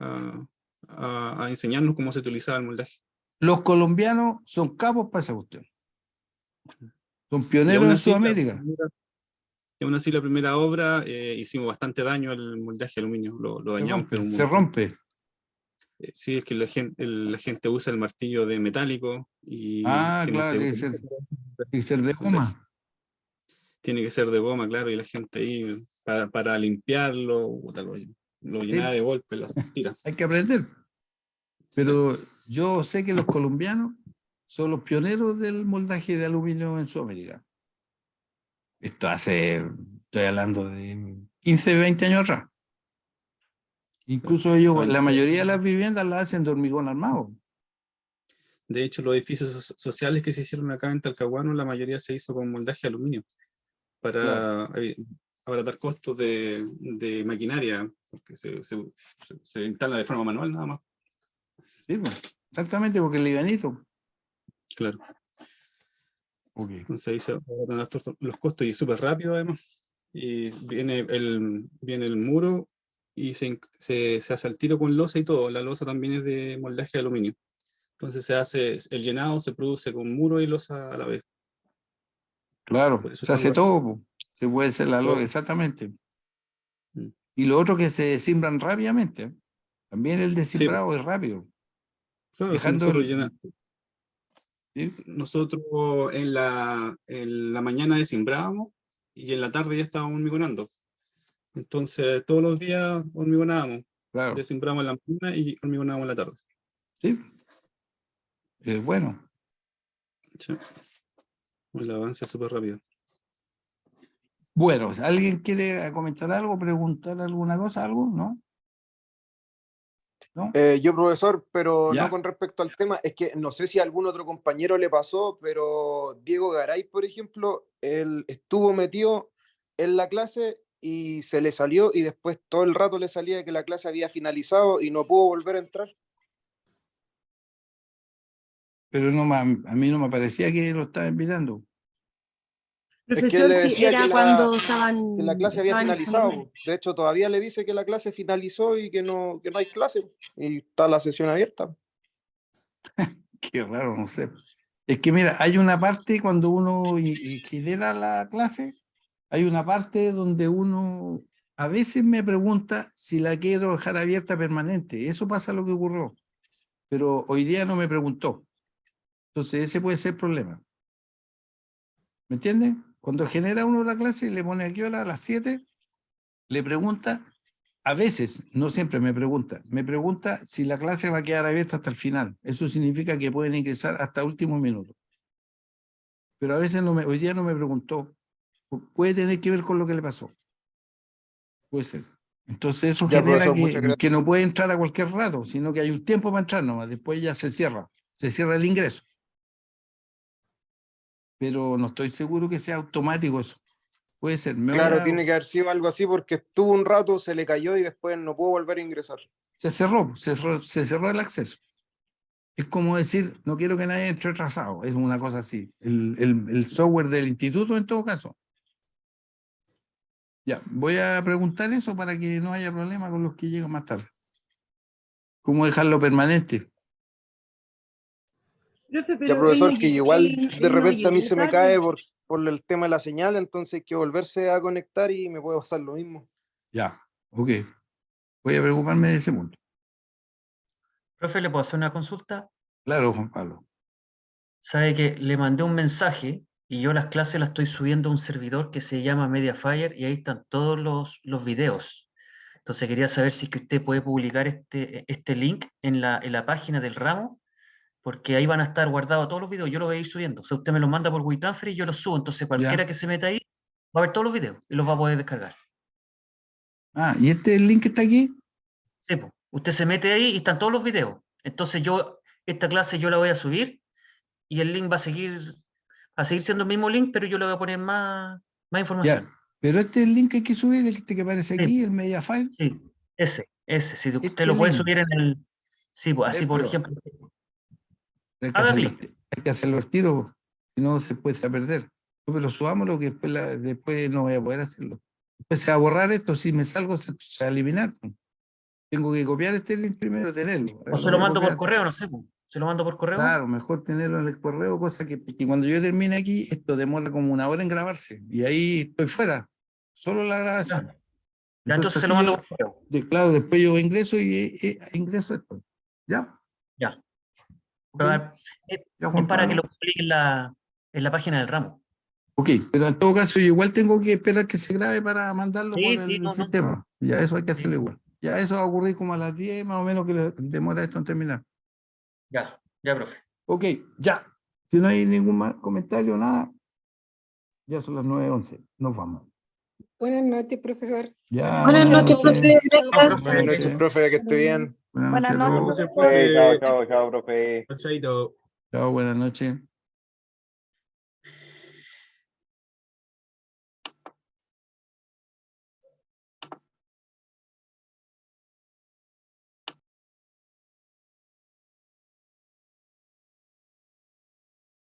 a enseñarnos cómo se utilizaba el moldaje. los colombianos son capos para esa cuestión. Son Y pioneros aún en así, Sudamérica. la primera obra hicimos bastante daño al moldaje de aluminio, lo dañamos pero un Se montón. rompe. Sí, es que la gente usa el martillo de metálico y Ah, que no claro, se tiene utiliza que ser de goma. tiene que ser de goma, claro, y la gente ahí para limpiarlo, puta, lo llenaba de golpes, las tira. Hay que aprender. Pero yo sé que los colombianos son los pioneros del moldaje de aluminio en Sudamérica. Esto estoy hablando de 15, 20 años atrás. Incluso ellos, la mayoría de las viviendas las hacen de hormigón armado. De hecho, los edificios sociales que se hicieron acá en Talcahuano, la mayoría se hizo con moldaje de aluminio para abaratar costos de maquinaria, porque se instala de forma manual nada más. Sí, pues, exactamente, porque el livianito. Claro. Okay. Entonces ahí se abatan los costos y es súper rápido además. Y viene el muro y se hace al tiro con losa y todo. La losa también es de moldaje de aluminio. Entonces el llenado se produce con muro y losa a la vez. Claro, Por eso se es tan hace rápido. todo, po. Se puede hacer la Todo. losa, exactamente. Mm. Y lo otro que se siembran rápidamente. También el Sí, descimbrado es rápido. claro, si Dejando nosotros ¿sí? nosotros en la mañana descimbrábamos y en la tarde ya estábamos hormigonando. Entonces todos los días hormigonábamos. Claro. Descimbramos en la mañana y hormigonábamos en la tarde. Sí. Es bueno. Sí. El avance es súper rápido. Bueno, ¿alguien quiere comentar algo, preguntar alguna cosa, algo? ¿No? ¿No? Yo, profesor, pero Ya. no con respecto al tema, es que no sé si a algún otro compañero le pasó, pero Diego Garay, por ejemplo, él estuvo metido en la clase y se le salió y después todo el rato le salía que la clase había finalizado y no pudo volver a entrar. Pero a mí no me parecía que lo estaba invitando. Es que Profesor, le sí, decía era cuando estaban, que la clase había estaban finalizado. examinando. De hecho, todavía le dice que la clase finalizó y que no hay clase y está la sesión abierta. Qué raro, no sé. Es que mira, hay una parte cuando uno genera la clase, hay una parte donde uno a veces me pregunta si la quiero dejar abierta permanente. Eso pasa lo que ocurrió. Pero hoy día no me preguntó. Entonces ese puede ser el problema. ¿Me entienden? Cuando genera uno la clase, le pone a qué hora, a las 7, le pregunta, a veces, no siempre me pregunta si la clase va a quedar abierta hasta el final. Eso significa que pueden ingresar hasta último minuto. Pero a veces hoy día no me preguntó. Puede tener que ver con lo que le pasó. Puede ser. Entonces eso Ya, genera profesor, muchas gracias. que no puede entrar a cualquier rato, sino que hay un tiempo para entrar nomás. Después ya se cierra el ingreso. Pero no estoy seguro que sea automático eso. Puede ser. Claro, tiene que haber sido algo así porque estuvo un rato, se le cayó y después no pudo volver a ingresar. Se cerró el acceso. Es como decir, no quiero que nadie entre atrasado. Es una cosa así. El software del instituto en todo caso. Ya, voy a preguntar eso para que no haya problema con los que llegan más tarde. ¿Cómo dejarlo permanente? Profe, Ya, pero profesor, que igual de él no repente a mí llegó se me tarde. cae por el tema de la señal, entonces hay que volverse a conectar y me puede pasar lo mismo. Ya, ok. Voy a preocuparme de ese punto. Profe, ¿le puedo hacer una consulta? Claro, Juan Pablo. Sabe que le mandé un mensaje y yo las clases las estoy subiendo a un servidor que se llama Mediafire y ahí están todos los videos. Entonces quería saber si es que usted puede publicar este link en la página del ramo, porque ahí van a estar guardados todos los videos. Yo los voy a ir subiendo. O sea, usted me los manda por WeTransfer y yo los subo. Entonces cualquiera que se meta ahí va a ver todos los videos y los va a poder descargar. Ah, ¿y este es el link que está aquí? Sí, pues. Usted se mete ahí y están todos los videos. Entonces esta clase yo la voy a subir y el link va a seguir siendo el mismo link, pero yo le voy a poner más información. Ya, pero este es el link que hay que subir, este que aparece aquí, el Mediafire. Sí, ese. Si usted Este lo puede link. subir en el... Sí, pues así por Pero ejemplo. hay que hacerlo al tiro, si no se puede perder. Pero subámoslo que después no voy a poder hacerlo. Después se va a borrar esto, si me salgo se va a eliminar. Tengo que copiar este link primero, tenerlo. O se lo mando por correo, no sé. Se lo mando por correo. Claro, mejor tenerlo en el correo, cosa que cuando yo termine aquí, esto demora como 1 hora en grabarse. Y ahí estoy fuera. Solo la grabación. Ya, entonces se lo mando por correo. Claro, después yo ingreso y ingreso esto. ¿Ya? Ya. Okay. Es para que lo publique en la página del ramo. Ok, pero en todo caso yo igual tengo que esperar que se grabe para mandarlo por el sistema. No. Ya eso hay que hacerlo igual. Ya eso va a ocurrir como a las 10 más o menos que demora esto en terminar. Ya, profe. Ok, ya. Si no hay ningún más comentario, nada, ya son las 9:11. Nos vamos. Buenas noches, profesor. Ya, Buenas noches, profe. Gracias. Buenas noches, profe, que esté bien. Buenas noches, Chao, profe. Chao, buenas noches.